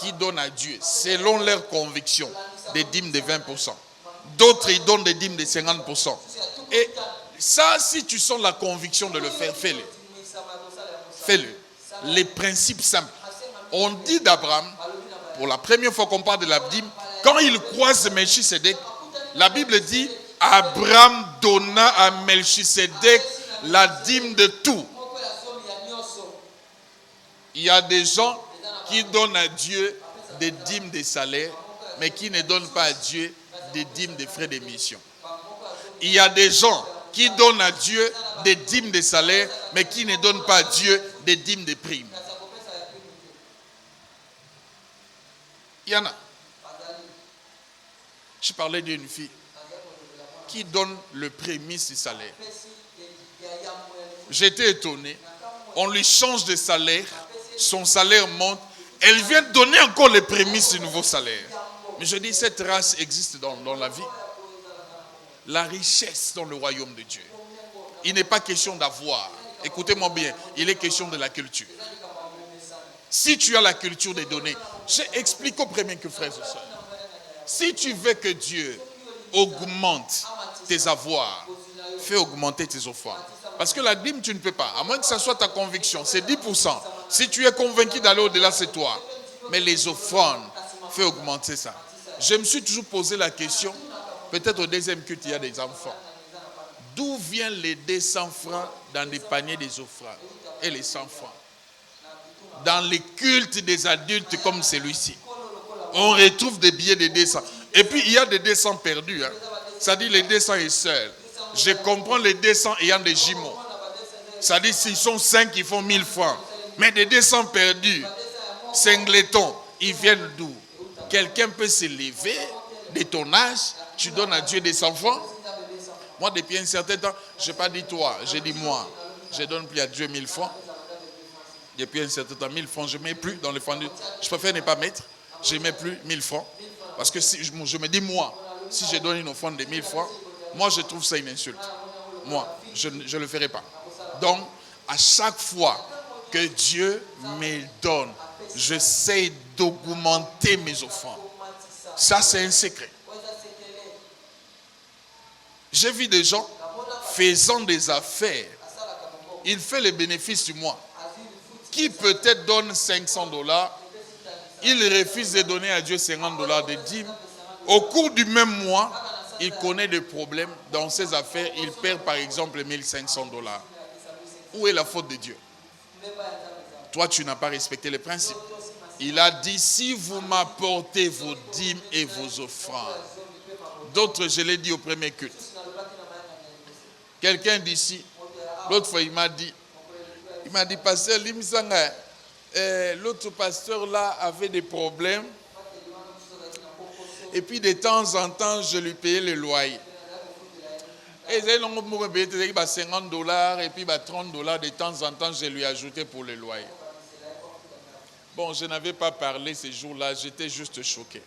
Speaker 1: qui donnent à Dieu, selon leur conviction, des dîmes de 20%. D'autres, ils donnent des dîmes de 50%. Et ça, si tu sens la conviction de le faire, fais-le. Fais-le. Les principes simples. On dit d'Abraham, pour la première fois qu'on parle de la dîme, quand il croise Melchisedec, la Bible dit, Abraham donna à Melchisedec la dîme de tout. Il y a des gens qui donnent à Dieu des dîmes de salaire, mais qui ne donnent pas à Dieu des dîmes de frais d'émission. Il y a des gens qui donnent à Dieu des dîmes de salaire, mais qui ne donnent pas à Dieu des dîmes de primes. Il y en a. Je parlais d'une fille qui donne le prémisse du salaire. J'étais étonné. On lui change de salaire, son salaire monte. Elle vient donner encore les prémices du nouveau salaire. Mais je dis, cette race existe dans la vie. La richesse dans le royaume de Dieu. Il n'est pas question d'avoir. Écoutez-moi bien, il est question de la culture. Si tu as la culture des données, j'explique au premier que frères et sœurs. Si tu veux que Dieu augmente tes avoirs, fais augmenter tes offrandes. Parce que la dîme, tu ne peux pas. À moins que ça soit ta conviction, c'est 10%. Si tu es convaincu d'aller au-delà, c'est toi. Mais les offrandes, fais augmenter ça. Je me suis toujours posé la question, peut-être au deuxième culte, il y a des enfants. D'où viennent les 200 francs dans les paniers des offrandes et les 100 francs? Dans les cultes des adultes comme celui-ci, on retrouve des billets de 200. Et puis, il y a des 200 perdus. Ça dit les 200 est seul. Je comprends les 200 ayant des jumeaux. Ça dit s'ils sont 5, ils font 1000 francs. Mais des 200 perdus, singletons, ils viennent d'où? Quelqu'un peut se lever de ton âge, tu donnes à Dieu des 100 francs. Moi, depuis un certain temps, je n'ai pas dit toi, j'ai dit moi. Je donne plus à Dieu 1000 francs. Depuis un certain temps, 1000 francs, je ne mets plus dans le fond. Je préfère ne pas mettre. Je ne mets plus 1000 francs. Parce que si, je me dis, moi, si je donne une offrande de 1000 francs, moi, je trouve ça une insulte. Moi, je ne le ferai pas. Donc, à chaque fois que Dieu me donne, j'essaie d'augmenter mes offrandes. Ça, c'est un secret. J'ai vu des gens faisant des affaires. Il fait les bénéfices du mois. Qui peut-être donne $500, il refuse de donner à Dieu $50 de dîmes. Au cours du même mois, il connaît des problèmes dans ses affaires. Il perd par exemple $1500. Où est la faute de Dieu? Toi, tu n'as pas respecté les principes. Il a dit, si vous m'apportez vos dîmes et vos offrandes. D'autres, je l'ai dit au premier culte. Quelqu'un d'ici, l'autre fois, il m'a dit, pasteur Limsanga, l'autre pasteur là avait des problèmes. Et puis de temps en temps, je lui payais le loyer. Et ils ont 50 dollars et puis 30 dollars de temps en temps, je lui ai ajouté pour le loyer. Bon, je n'avais pas parlé ces jours-là, j'étais juste choqué.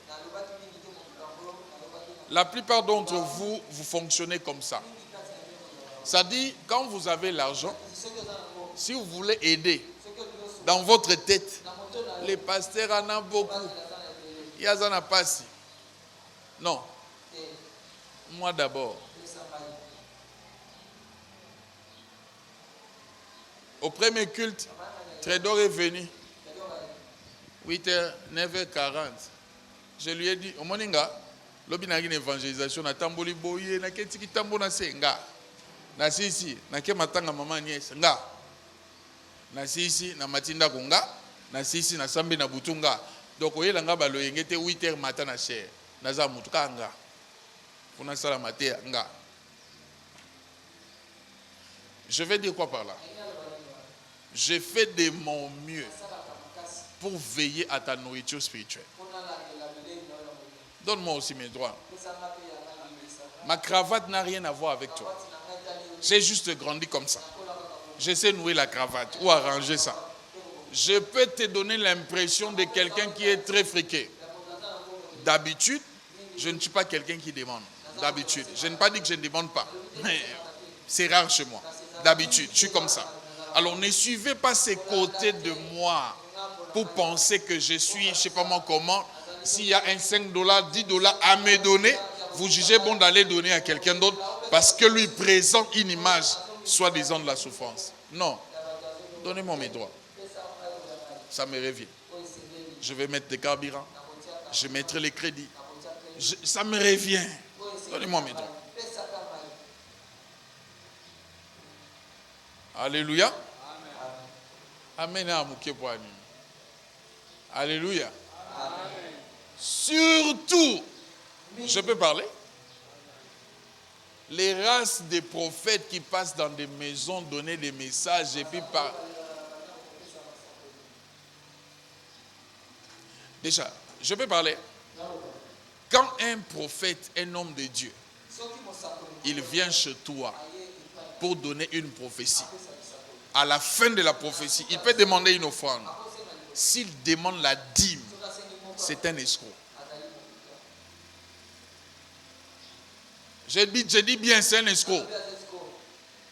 Speaker 1: La plupart d'entre vous, vous fonctionnez comme ça. Ça dit, quand vous avez l'argent, si vous voulez aider, dans votre tête, les pasteurs en ont beaucoup. Il y a en a pas si. Non. Moi d'abord. Au premier culte, Trédor est venu. 8h, 9h40. Je lui ai dit, au Moninga, l'objet n'a une évangélisation, na tamboli boye, na ketiki tambo na senga. Na sisi, na ke matanga maman nièce, nga. Na sisi, na matinda kunga, na sisi, na sambi na butunga. Donc, oye langa balo yengete 8h matin na cher. Na za mutuka nga. Funa sala maté nga. Je vais dire quoi par là? Je fais de mon mieux pour veiller à ta nourriture spirituelle. Donne-moi aussi mes droits. Ma cravate n'a rien à voir avec toi. J'ai juste grandi comme ça. Je sais nouer la cravate ou arranger ça. Je peux te donner l'impression de quelqu'un qui est très friqué. D'habitude, je ne suis pas quelqu'un qui demande. D'habitude. Je n'ai pas dit que je ne demande pas. Mais c'est rare chez moi. D'habitude, je suis comme ça. Alors ne suivez pas ces côtés de moi pour penser que je suis, je ne sais pas moi comment. S'il y a un 5 dollars, 10 dollars à me donner, vous jugez bon d'aller donner à quelqu'un d'autre parce que lui présente une image, soi-disant de la souffrance. Non. Donnez-moi mes droits. Ça me revient. Je vais mettre des carburants. Je mettrai les crédits. Ça me revient. Donnez-moi mes droits. Alléluia. Amen. Alléluia. Surtout, je peux parler? Les races des prophètes qui passent dans des maisons donner des messages et puis par... Déjà, je peux parler? Quand un prophète, un homme de Dieu, il vient chez toi pour donner une prophétie, à la fin de la prophétie, il peut demander une offrande. S'il demande la dîme, c'est un escroc. Je dis bien, c'est un escroc.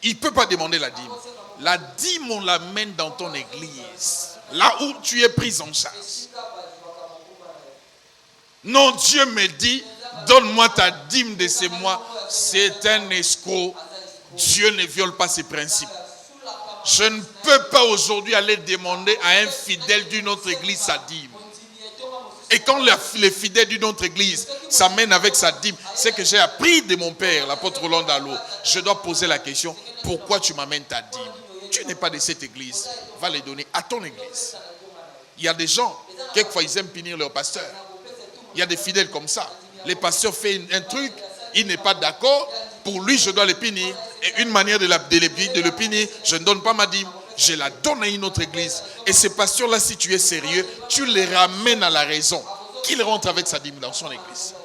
Speaker 1: Il ne peut pas demander la dîme. La dîme, on l'amène dans ton église, là où tu es pris en charge. Non, Dieu me dit, donne-moi ta dîme de ces mois. C'est un escroc. Dieu ne viole pas ses principes. Je ne peux pas aujourd'hui aller demander à un fidèle d'une autre église sa dîme. Et quand les fidèles d'une autre église s'amènent avec sa dîme, c'est que j'ai appris de mon père, l'apôtre Roland Dallot. Je dois poser la question, pourquoi tu m'amènes ta dîme? Tu n'es pas de cette église. Va les donner à ton église. Il y a des gens, quelquefois ils aiment punir leur pasteur. Il y a des fidèles comme ça. Les pasteurs font un truc, il n'est pas d'accord. Pour lui, je dois le punir. Et une manière de le punir, je ne donne pas ma dîme. Je la donne à une autre église. Et ces pasteurs-là, si tu es sérieux, tu les ramènes à la raison. Qu'il rentre avec sa dîme dans son église.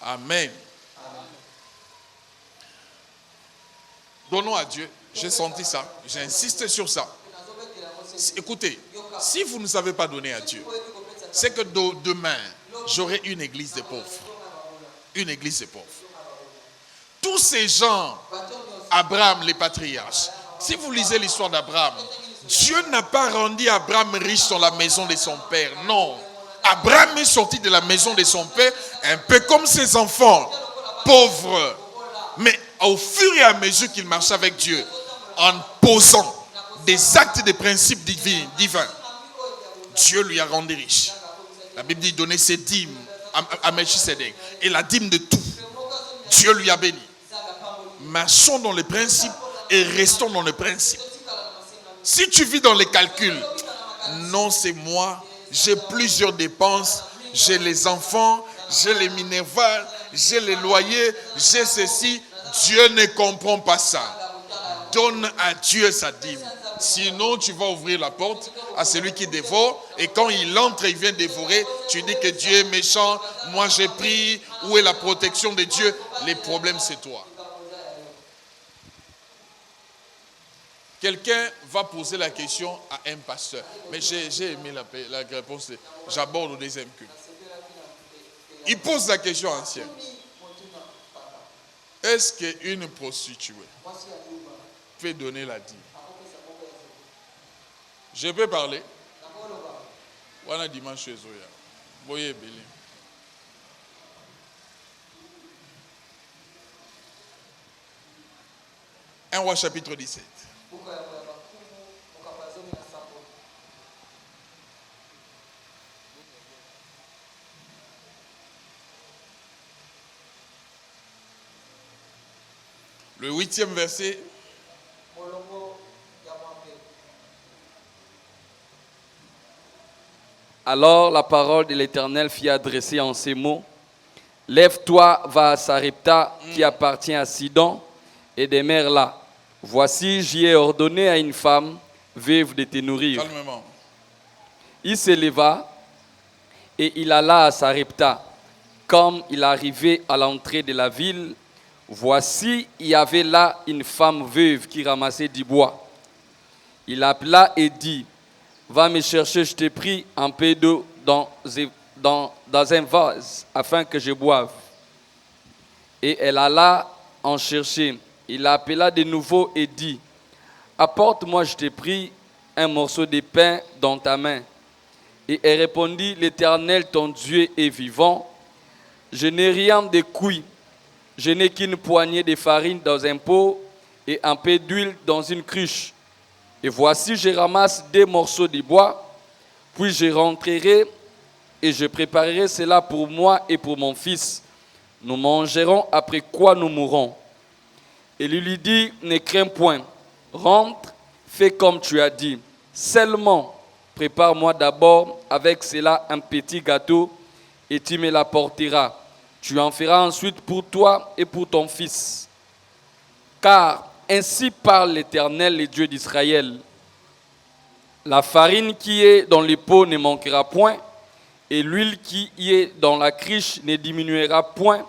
Speaker 1: Amen. Donnons à Dieu. J'ai senti ça. J'insiste sur ça. Écoutez, si vous ne savez pas donner à Dieu, c'est que demain, j'aurai une église de pauvres. Une église de pauvres. Tous ces gens, Abraham, les patriarches, si vous lisez l'histoire d'Abraham, Dieu n'a pas rendu Abraham riche dans la maison de son père. Non. Abraham est sorti de la maison de son père, un peu comme ses enfants, pauvres. Mais au fur et à mesure qu'il marchait avec Dieu, en posant des actes de principes divins, Dieu lui a rendu riche. La Bible dit donner ses dîmes à Melchisedec. Et la dîme de tout. Dieu lui a béni. Marchons dans les principes et restons dans les principes. Si tu vis dans les calculs, non, c'est moi, j'ai plusieurs dépenses, j'ai les enfants, j'ai les minervales, j'ai les loyers, j'ai ceci. Dieu ne comprend pas ça. Donne à Dieu sa dîme. Sinon, tu vas ouvrir la porte à celui qui dévore. Et quand il entre et il vient dévorer, tu dis que Dieu est méchant. Moi, j'ai pris. Où est la protection de Dieu? Les problèmes, c'est toi. Quelqu'un va poser la question à un pasteur. Mais j'ai aimé la réponse. J'aborde au deuxième culte. Il pose la question ancienne. Est-ce qu'une prostituée peut donner la dîme? Je peux parler? Voilà dimanche chez Zoya. Voyez Béli. 1 Roi chapitre 17. Le 8e verset.
Speaker 2: Alors la parole de l'Éternel fut adressée en ces mots. Lève-toi, va à Sarepta, qui appartient à Sidon, et demeure là. Voici, j'y ai ordonné à une femme veuve de te nourrir.
Speaker 1: Calmement.
Speaker 2: Il se leva et il alla à Sarepta. Comme il arrivait à l'entrée de la ville, voici, il y avait là une femme veuve qui ramassait du bois. Il appela et dit, va me chercher, je te prie, un peu d'eau dans un vase, afin que je boive. Et elle alla en chercher. Il appela de nouveau et dit, apporte-moi, je te prie, un morceau de pain dans ta main. Et elle répondit, l'Éternel, ton Dieu est vivant. Je n'ai rien de cuit. Je n'ai qu'une poignée de farine dans un pot et un peu d'huile dans une cruche. Et voici, je ramasse 2 morceaux de bois, puis je rentrerai et je préparerai cela pour moi et pour mon fils. Nous mangerons, après quoi nous mourrons. Et lui dit, ne crains point, rentre, fais comme tu as dit. Seulement, prépare-moi d'abord avec cela un petit gâteau et tu me l'apporteras. Tu en feras ensuite pour toi et pour ton fils. Car ainsi parle l'Éternel, le Dieu d'Israël. La farine qui est dans les pots ne manquera point, et l'huile qui y est dans la cruche ne diminuera point,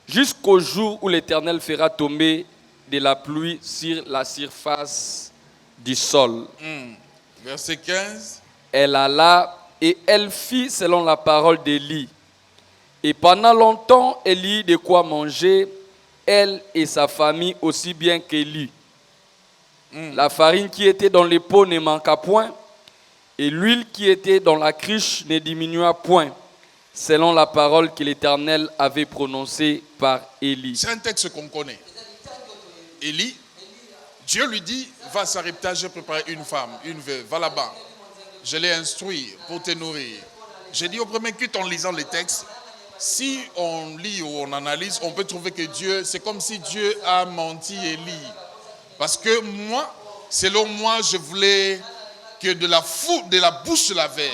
Speaker 2: jusqu'au jour où l'Éternel fera tomber de la pluie sur la surface du sol.
Speaker 1: Verset 15.
Speaker 2: Elle alla et elle fit selon la parole d'Élie. Et pendant longtemps, elle eut de quoi manger, elle et sa famille aussi bien qu'Élie. La farine qui était dans les pots ne manqua point, et l'huile qui était dans la cruche ne diminua point, selon la parole que l'Éternel avait prononcée par Élie.
Speaker 1: C'est un texte qu'on connaît. Élie, Dieu lui dit, va à Sarepta, j'ai préparé une femme, une veuve, va là-bas. Je l'ai instruit pour te nourrir. J'ai dit au premier culte en lisant les textes, si on lit ou on analyse, on peut trouver que Dieu, c'est comme si Dieu a menti Élie. Parce que moi, selon moi, je voulais que de la bouche de la veuve,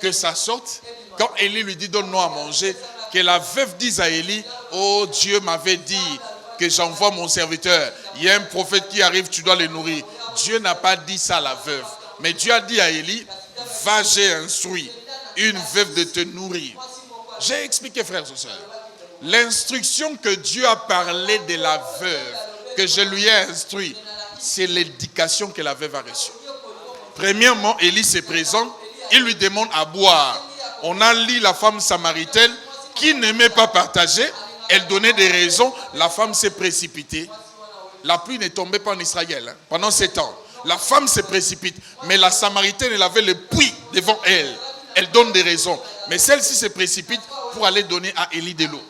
Speaker 1: que ça sorte. Quand Élie lui dit, donne-nous à manger, que la veuve dise à Élie, oh Dieu m'avait dit que j'envoie mon serviteur. Il y a un prophète qui arrive, tu dois le nourrir. Dieu n'a pas dit ça à la veuve. Mais Dieu a dit à Élie, va, j'ai instruit une veuve de te nourrir. J'ai expliqué, frères et sœurs, l'instruction que Dieu a parlé de la veuve, que je lui ai instruit, c'est l'éducation que la veuve a reçue. Premièrement, Élie se présente, il lui demande à boire. On a lu la femme samaritaine qui n'aimait pas partager, elle donnait des raisons, la femme s'est précipitée. La pluie ne tombait pas en Israël pendant 7 ans. La femme se précipite, mais la samaritaine, elle avait le puits devant elle. Elle donne des raisons. Mais celle-ci se précipite pour aller donner à Élie de l'eau.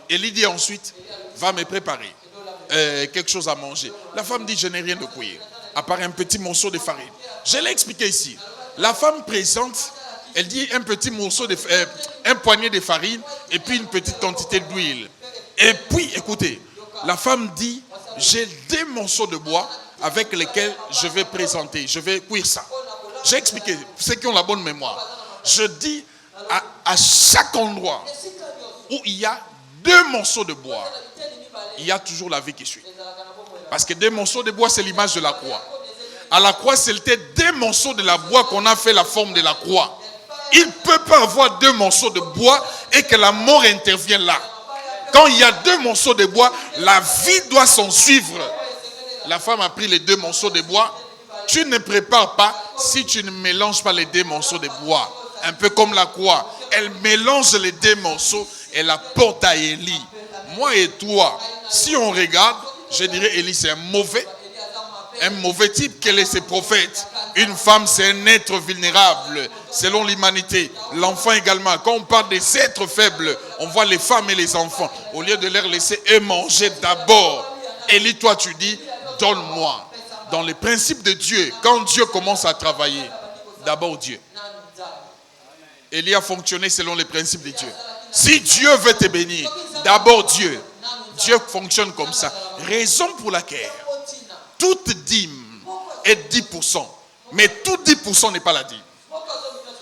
Speaker 1: Élie dit ensuite, va me préparer quelque chose à manger. La femme dit, je n'ai rien de cuire, à part un petit morceau de farine. Je l'ai expliqué ici. La femme présente, elle dit un petit morceau, un poignet de farine et puis une petite quantité d'huile. Et puis, écoutez, la femme dit, j'ai 2 morceaux de bois avec lesquels je vais présenter, je vais cuire ça. J'ai expliqué, ceux qui ont la bonne mémoire. Je dis à chaque endroit où il y a 2 morceaux de bois, il y a toujours la vie qui suit. Parce que 2 morceaux de bois, c'est l'image de la croix. À la croix, c'était 2 morceaux de la bois qu'on a fait la forme de la croix. Il ne peut pas avoir 2 morceaux de bois et que la mort intervienne là. Quand il y a 2 morceaux de bois, la vie doit s'en suivre. La femme a pris les 2 morceaux de bois. Tu ne prépares pas si tu ne mélanges pas les 2 morceaux de bois. Un peu comme la croix. Elle mélange les 2 morceaux et la porte à Élie. Moi et toi, si on regarde, je dirais Élie c'est un mauvais type. Quel est ce prophète? Une femme c'est un être vulnérable selon l'humanité. L'enfant également. Quand on parle des êtres faibles, on voit les femmes et les enfants. Au lieu de leur laisser eux manger d'abord. Élie, toi tu dis, donne-moi. Dans les principes de Dieu, quand Dieu commence à travailler, d'abord Dieu. Élie a fonctionné selon les principes de Dieu. Si Dieu veut te bénir, d'abord Dieu. Dieu fonctionne comme ça. Raison pour laquelle toute dîme est 10%. Mais tout 10% n'est pas la dîme.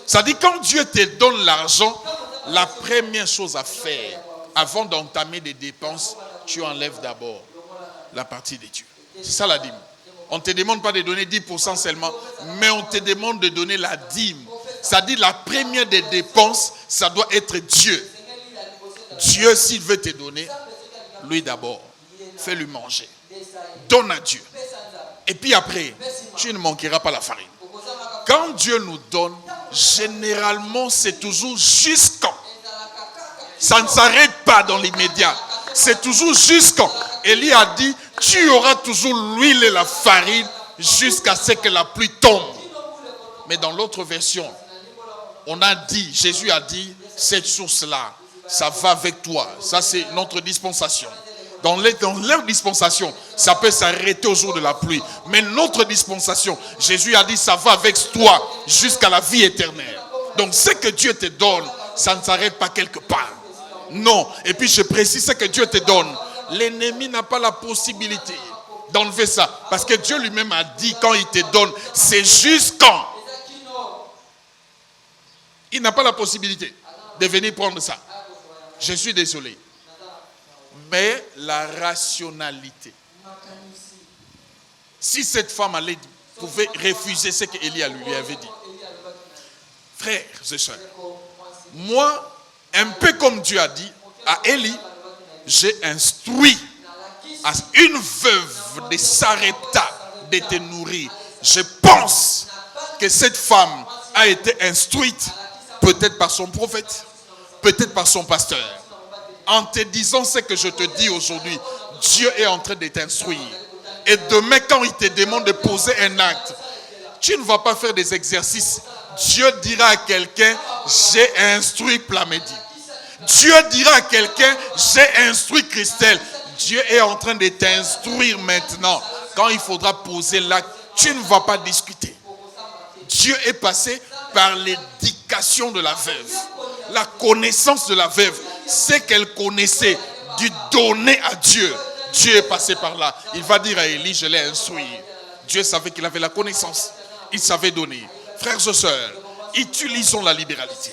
Speaker 1: Ça dit quand Dieu te donne l'argent, la première chose à faire, avant d'entamer des dépenses, tu enlèves d'abord la partie de Dieu. C'est ça la dîme. On ne te demande pas de donner 10% seulement, mais on te demande de donner la dîme. Ça dit la première des dépenses, ça doit être Dieu. Dieu, s'il veut te donner, lui d'abord, fais-lui manger. Donne à Dieu. Et puis après, tu ne manqueras pas la farine. Quand Dieu nous donne, généralement, c'est toujours jusqu'en. Ça ne s'arrête pas dans l'immédiat. C'est toujours jusqu'en. Élie a dit, tu auras toujours l'huile et la farine jusqu'à ce que la pluie tombe. Mais dans l'autre version, on a dit, Jésus a dit, cette source-là, ça va avec toi. Ça, c'est notre dispensation. Dans leur dispensation, ça peut s'arrêter au jour de la pluie. Mais notre dispensation, Jésus a dit, ça va avec toi jusqu'à la vie éternelle. Donc, ce que Dieu te donne, ça ne s'arrête pas quelque part. Non. Et puis, je précise ce que Dieu te donne. L'ennemi n'a pas la possibilité d'enlever ça. Parce que Dieu lui-même a dit, quand il te donne, c'est jusqu'en. Il n'a pas la possibilité de venir prendre ça. Je suis désolé. Mais la rationalité. Si cette femme pouvait refuser ce qu'Élie lui avait dit. Frères et sœurs, moi, un peu comme Dieu a dit à Élie, j'ai instruit à une veuve de Sarepta de te nourrir. Je pense que cette femme a été instruite peut-être par son prophète, peut-être par son pasteur. En te disant ce que je te dis aujourd'hui, Dieu est en train de t'instruire. Et demain, quand il te demande de poser un acte, tu ne vas pas faire des exercices. Dieu dira à quelqu'un, j'ai instruit Plamedi. Dieu dira à quelqu'un, j'ai instruit Christelle. Dieu est en train de t'instruire maintenant. Quand il faudra poser l'acte, tu ne vas pas discuter. Dieu est passé par l'éducation de la veuve. La connaissance de la veuve. Ce qu'elle connaissait, du donner à Dieu. Dieu est passé par là. Il va dire à Élie, je l'ai instruit. Dieu savait qu'il avait la connaissance. Il savait donner. Frères et sœurs, utilisons la libéralité.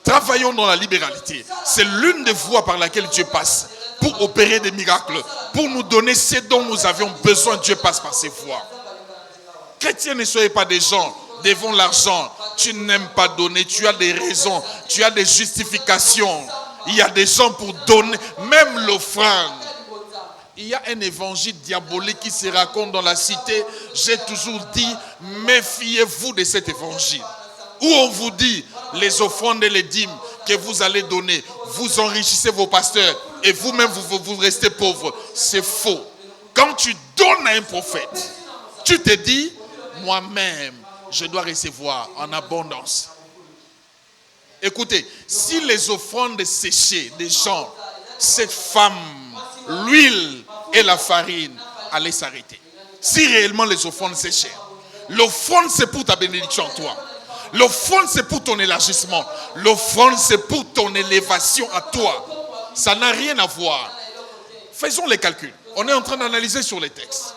Speaker 1: Travaillons dans la libéralité. C'est l'une des voies par laquelle Dieu passe pour opérer des miracles, pour nous donner ce dont nous avions besoin. Dieu passe par ces voies. Chrétiens, ne soyez pas des gens devant l'argent. Tu n'aimes pas donner. Tu as des raisons. Tu as des justifications. Il y a des gens pour donner, même l'offrande. Il y a un évangile diabolique qui se raconte dans la cité. J'ai toujours dit, méfiez-vous de cet évangile. Où on vous dit, les offrandes et les dîmes que vous allez donner, vous enrichissez vos pasteurs et vous-même vous restez pauvres. C'est faux. Quand tu donnes à un prophète, tu te dis, moi-même, je dois recevoir en abondance. Écoutez, si les offrandes séchées des gens, cette femme, l'huile et la farine allaient s'arrêter. Si réellement les offrandes séchaient, l'offrande c'est pour ta bénédiction en toi. L'offrande c'est pour ton élargissement. L'offrande c'est pour ton élévation à toi. Ça n'a rien à voir. Faisons les calculs. On est en train d'analyser sur les textes.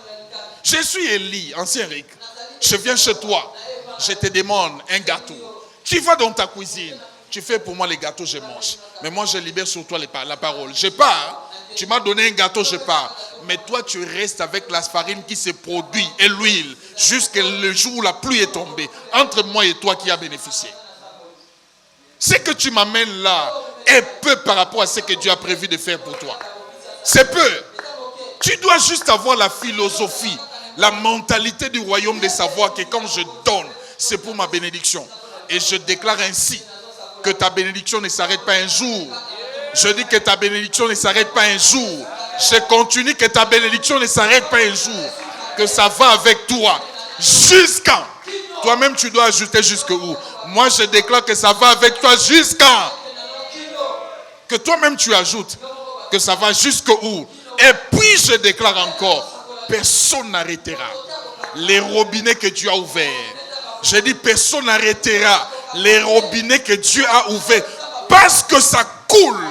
Speaker 1: Je suis Élie, ancien Rick. Je viens chez toi. Je te demande un gâteau. Tu vas dans ta cuisine. Tu fais pour moi les gâteaux, je mange. Mais moi, je libère sur toi la parole. Je pars. Tu m'as donné un gâteau, je pars. Mais toi, tu restes avec la farine qui se produit et l'huile jusqu'à le jour où la pluie est tombée. Entre moi et toi qui a bénéficié. Ce que tu m'amènes là est peu par rapport à ce que Dieu a prévu de faire pour toi. C'est peu. Tu dois juste avoir la philosophie, la mentalité du royaume de savoir que quand je donne, c'est pour ma bénédiction. Et je déclare ainsi que ta bénédiction ne s'arrête pas un jour. Je dis que ta bénédiction ne s'arrête pas un jour. Je continue que ta bénédiction ne s'arrête pas un jour. Que ça va avec toi. Jusqu'à. Toi-même, tu dois ajouter jusqu'où. Moi, je déclare que ça va avec toi jusqu'à. Que toi-même, tu ajoutes que ça va jusqu'où. Et puis, je déclare encore, personne n'arrêtera les robinets que Dieu a ouverts. Je dis, personne n'arrêtera les robinets que Dieu a ouverts. Parce que ça coule,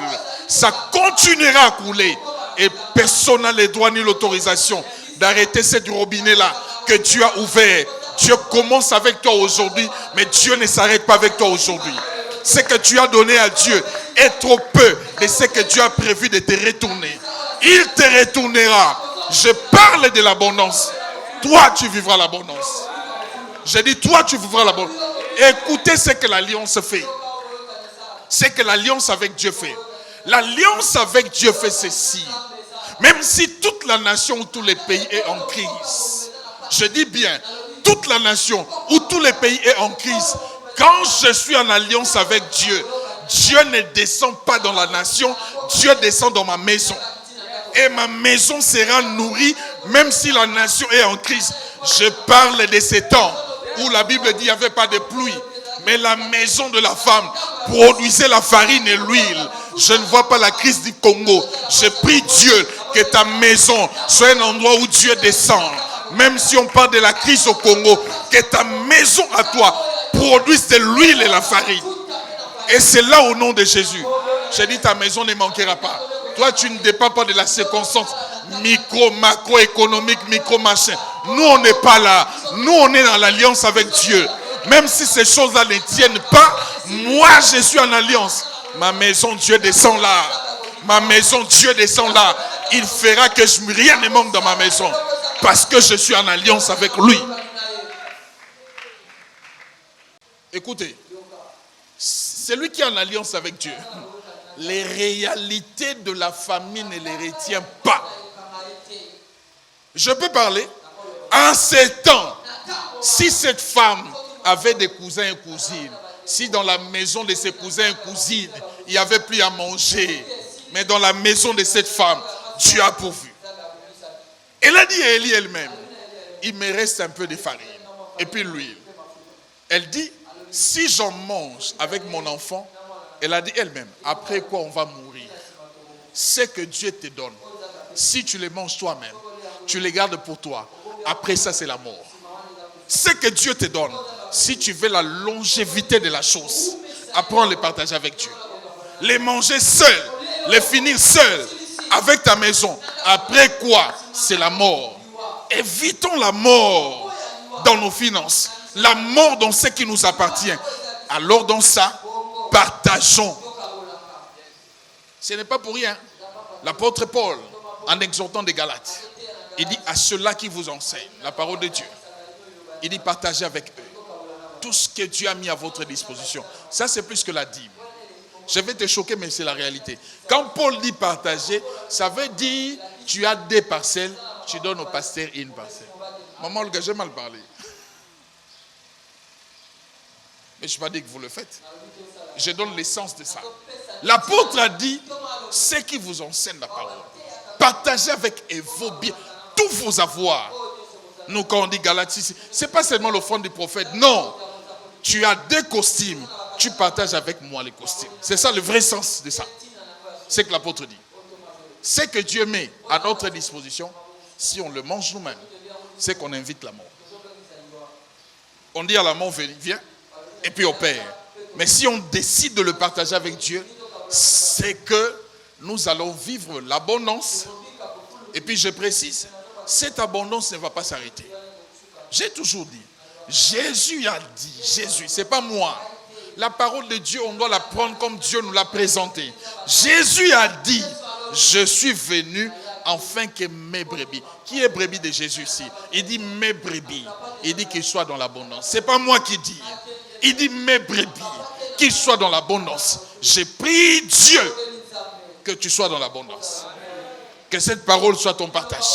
Speaker 1: ça continuera à couler. Et personne n'a les droits ni l'autorisation d'arrêter cette robinet-là que Dieu a ouvert. Dieu commence avec toi aujourd'hui, mais Dieu ne s'arrête pas avec toi aujourd'hui. Ce que tu as donné à Dieu est trop peu de ce que Dieu a prévu de te retourner. Il te retournera. Je parle de l'abondance. Toi, tu vivras l'abondance. Je dis, toi, tu vivras l'abondance. Écoutez ce que l'alliance fait. C'est que l'alliance avec Dieu fait. L'alliance avec Dieu fait ceci. Même si toute la nation ou tous les pays est en crise. Je dis bien, toute la nation ou tous les pays est en crise. Quand je suis en alliance avec Dieu, Dieu ne descend pas dans la nation, Dieu descend dans ma maison. Et ma maison sera nourrie même si la nation est en crise. Je parle de ces temps où la Bible dit qu'il n'y avait pas de pluie. Mais la maison de la femme produisait la farine et l'huile. Je ne vois pas la crise du Congo. Je prie Dieu que ta maison soit un endroit où Dieu descend. Même si on parle de la crise au Congo, que ta maison à toi produise de l'huile et la farine. Et c'est là au nom de Jésus. J'ai dit ta maison ne manquera pas. Toi tu ne dépends pas de la circonstance micro, macroéconomique, micro-machin. Nous on n'est pas là. Nous on est dans l'alliance avec Dieu. Même si ces choses-là ne tiennent pas, moi je suis en alliance. Ma maison, Dieu descend là. Ma maison, Dieu descend là. Il fera que rien ne manque dans ma maison. Parce que je suis en alliance avec lui. Écoutez, celui qui est en alliance avec Dieu, les réalités de la famille ne les retient pas. Je peux parler? En ces temps, si cette femme avait des cousins et cousines, si dans la maison de ses cousins et cousines, il n'y avait plus à manger, mais dans la maison de cette femme, Dieu a pourvu. Elle a dit à Élie elle-même, il me reste un peu de farine et puis l'huile. Elle dit, si j'en mange avec mon enfant, elle a dit elle-même, après quoi on va mourir. Ce que Dieu te donne, si tu les manges toi-même, tu les gardes pour toi. Après ça, c'est la mort. Ce que Dieu te donne, si tu veux la longévité de la chose, apprends à les partager avec Dieu. Les manger seul, les finir seul, avec ta maison. Après quoi, c'est la mort. Évitons la mort dans nos finances, la mort dans ce qui nous appartient. Alors dans ça, partageons. Ce n'est pas pour rien. L'apôtre Paul, en exhortant des Galates, il dit à ceux-là qui vous enseignent la parole de Dieu, il dit partagez avec eux tout ce que Dieu a mis à votre disposition. Ça c'est plus que la dîme. Je vais te choquer, mais c'est la réalité. Quand Paul dit partager, ça veut dire tu as des parcelles, tu donnes au pasteur une parcelle. Maman Olga, j'ai mal parlé. Mais je ne vais pas dire que vous le faites. Je donne l'essence de ça. L'apôtre a dit, ceux qui vous enseignent la parole, partagez avec vos biens, tous vos avoirs. Nous, quand on dit Galates, ce n'est pas seulement l'offrande du prophète. Non. Tu as des costumes, tu partages avec moi les costumes. C'est ça le vrai sens de ça. C'est que l'apôtre dit. Ce que Dieu met à notre disposition, si on le mange nous-mêmes, c'est qu'on invite la mort. On dit à la mort, viens, et puis on perd. Mais si on décide de le partager avec Dieu, c'est que nous allons vivre l'abondance. Et puis je précise, cette abondance ne va pas s'arrêter. J'ai toujours dit, Jésus a dit, Jésus, c'est pas moi. La parole de Dieu, on doit la prendre comme Dieu nous l'a présentée. Jésus a dit, je suis venu afin que mes brebis. Qui est brebis de Jésus ici? Il dit mes brebis. Il dit qu'il soit dans l'abondance. Ce n'est pas moi qui dis. Il dit mes brebis, qu'il soit dans l'abondance. J'ai prié Dieu que tu sois dans l'abondance. Que cette parole soit ton partage.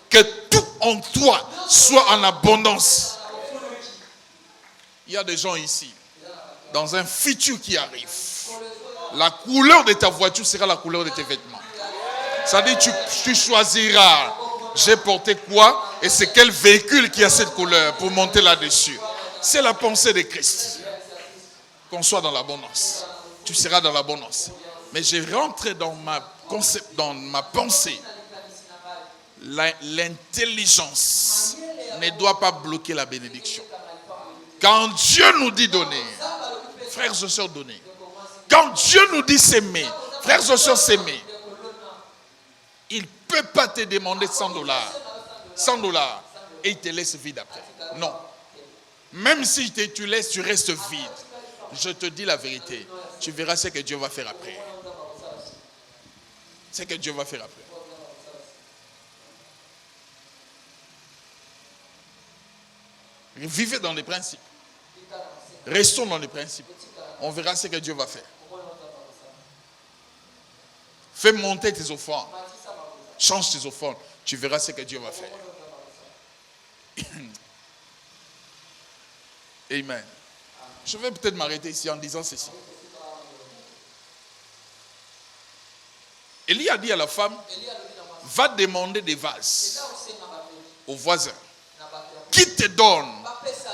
Speaker 1: Que tout en toi soit en abondance. Il y a des gens ici, dans un futur qui arrive. La couleur de ta voiture sera la couleur de tes vêtements. C'est-à-dire tu choisiras, j'ai porté quoi et c'est quel véhicule qui a cette couleur pour monter là-dessus. C'est la pensée de Christ. Qu'on soit dans l'abondance. Tu seras dans l'abondance. Mais j'ai rentré dans ma pensée. L'intelligence ne doit pas bloquer la bénédiction. Quand Dieu nous dit donner, frères et sœurs, donner. Quand Dieu nous dit s'aimer, frères et sœurs, s'aimer. Il ne peut pas te demander $100. $100 et il te laisse vide après. Non. Même si tu laisses, tu restes vide. Je te dis la vérité. Tu verras ce que Dieu va faire après. Ce que Dieu va faire après. Vivez dans les principes. Restons dans les principes. On verra ce que Dieu va faire. Fais monter tes offrandes. Change tes offrandes. Tu verras ce que Dieu va faire. Amen. Je vais peut-être m'arrêter ici en disant ceci. Élie a dit à la femme, va demander des vases aux voisins qui te donnent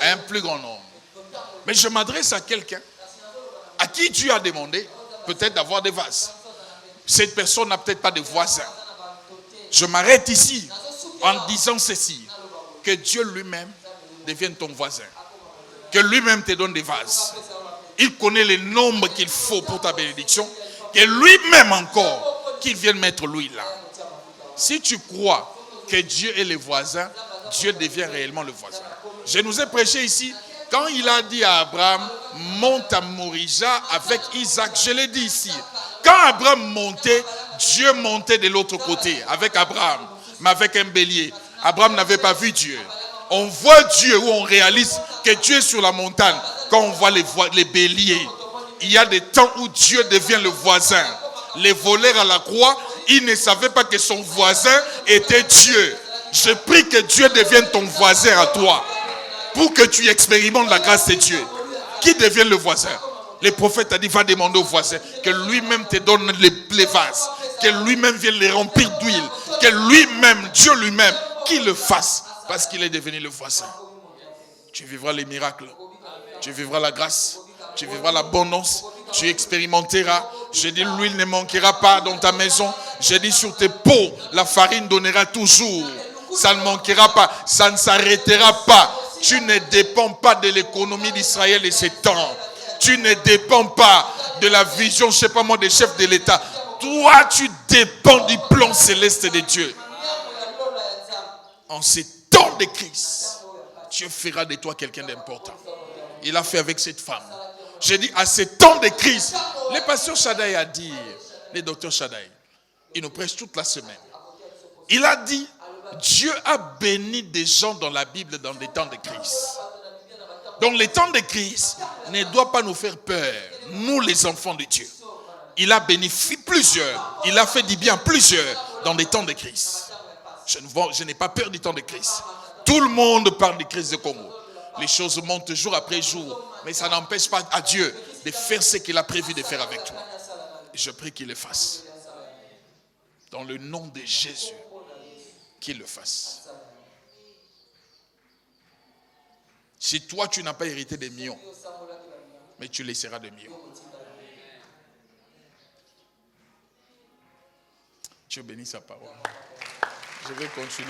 Speaker 1: un plus grand nombre. Mais je m'adresse à quelqu'un à qui Dieu a demandé peut-être d'avoir des vases. Cette personne n'a peut-être pas de voisins. Je m'arrête ici en disant ceci. Que Dieu lui-même devienne ton voisin. Que lui-même te donne des vases. Il connaît le nombre qu'il faut pour ta bénédiction. Que lui-même encore, qu'il vienne mettre l'huile là. Si tu crois que Dieu est le voisin, Dieu devient réellement le voisin. Je nous ai prêché ici, quand il a dit à Abraham, monte à Morija avec Isaac, je l'ai dit ici. Quand Abraham montait, Dieu montait de l'autre côté avec Abraham, mais avec un bélier. Abraham n'avait pas vu Dieu. On voit Dieu où on réalise que Dieu est sur la montagne. Quand on voit les béliers, il y a des temps où Dieu devient le voisin. Les voleurs à la croix, ils ne savaient pas que son voisin était Dieu. Je prie que Dieu devienne ton voisin à toi. Pour que tu expérimentes la grâce de Dieu. Qui devienne le voisin? Le prophète a dit, va demander au voisin que lui-même te donne les vases. Que lui-même vienne les remplir d'huile. Que lui-même, Dieu lui-même, qu'il le fasse. Parce qu'il est devenu le voisin. Tu vivras les miracles. Tu vivras la grâce. Tu vivras l'abondance. Tu expérimenteras. J'ai dit, l'huile ne manquera pas dans ta maison. J'ai dit, sur tes pots, la farine donnera toujours. Ça ne manquera pas. Ça ne s'arrêtera pas. Tu ne dépends pas de l'économie d'Israël et ses temps. Tu ne dépends pas de la vision, je ne sais pas moi, des chefs de l'État. Toi, tu dépends du plan céleste de Dieu. En ces temps de crise, Dieu fera de toi quelqu'un d'important. Il a fait avec cette femme. J'ai dit, à ces temps de crise, le pasteur Shaddai a dit, le docteur Shaddai, il nous prêche toute la semaine. Il a dit, Dieu a béni des gens dans la Bible dans des temps de crise. Donc les temps de crise ne doivent pas nous faire peur, nous les enfants de Dieu. Il a béni plusieurs, il a fait du bien plusieurs dans des temps de crise. Je n'ai pas peur du temps de crise. Tout le monde parle de crise de Congo. Les choses montent jour après jour, mais ça n'empêche pas à Dieu de faire ce qu'il a prévu de faire avec toi. Et je prie qu'il le fasse. Dans le nom de Jésus, qu'il le fasse. Si toi, tu n'as pas hérité des millions, mais tu laisseras des millions. Dieu bénit sa parole. Je vais continuer.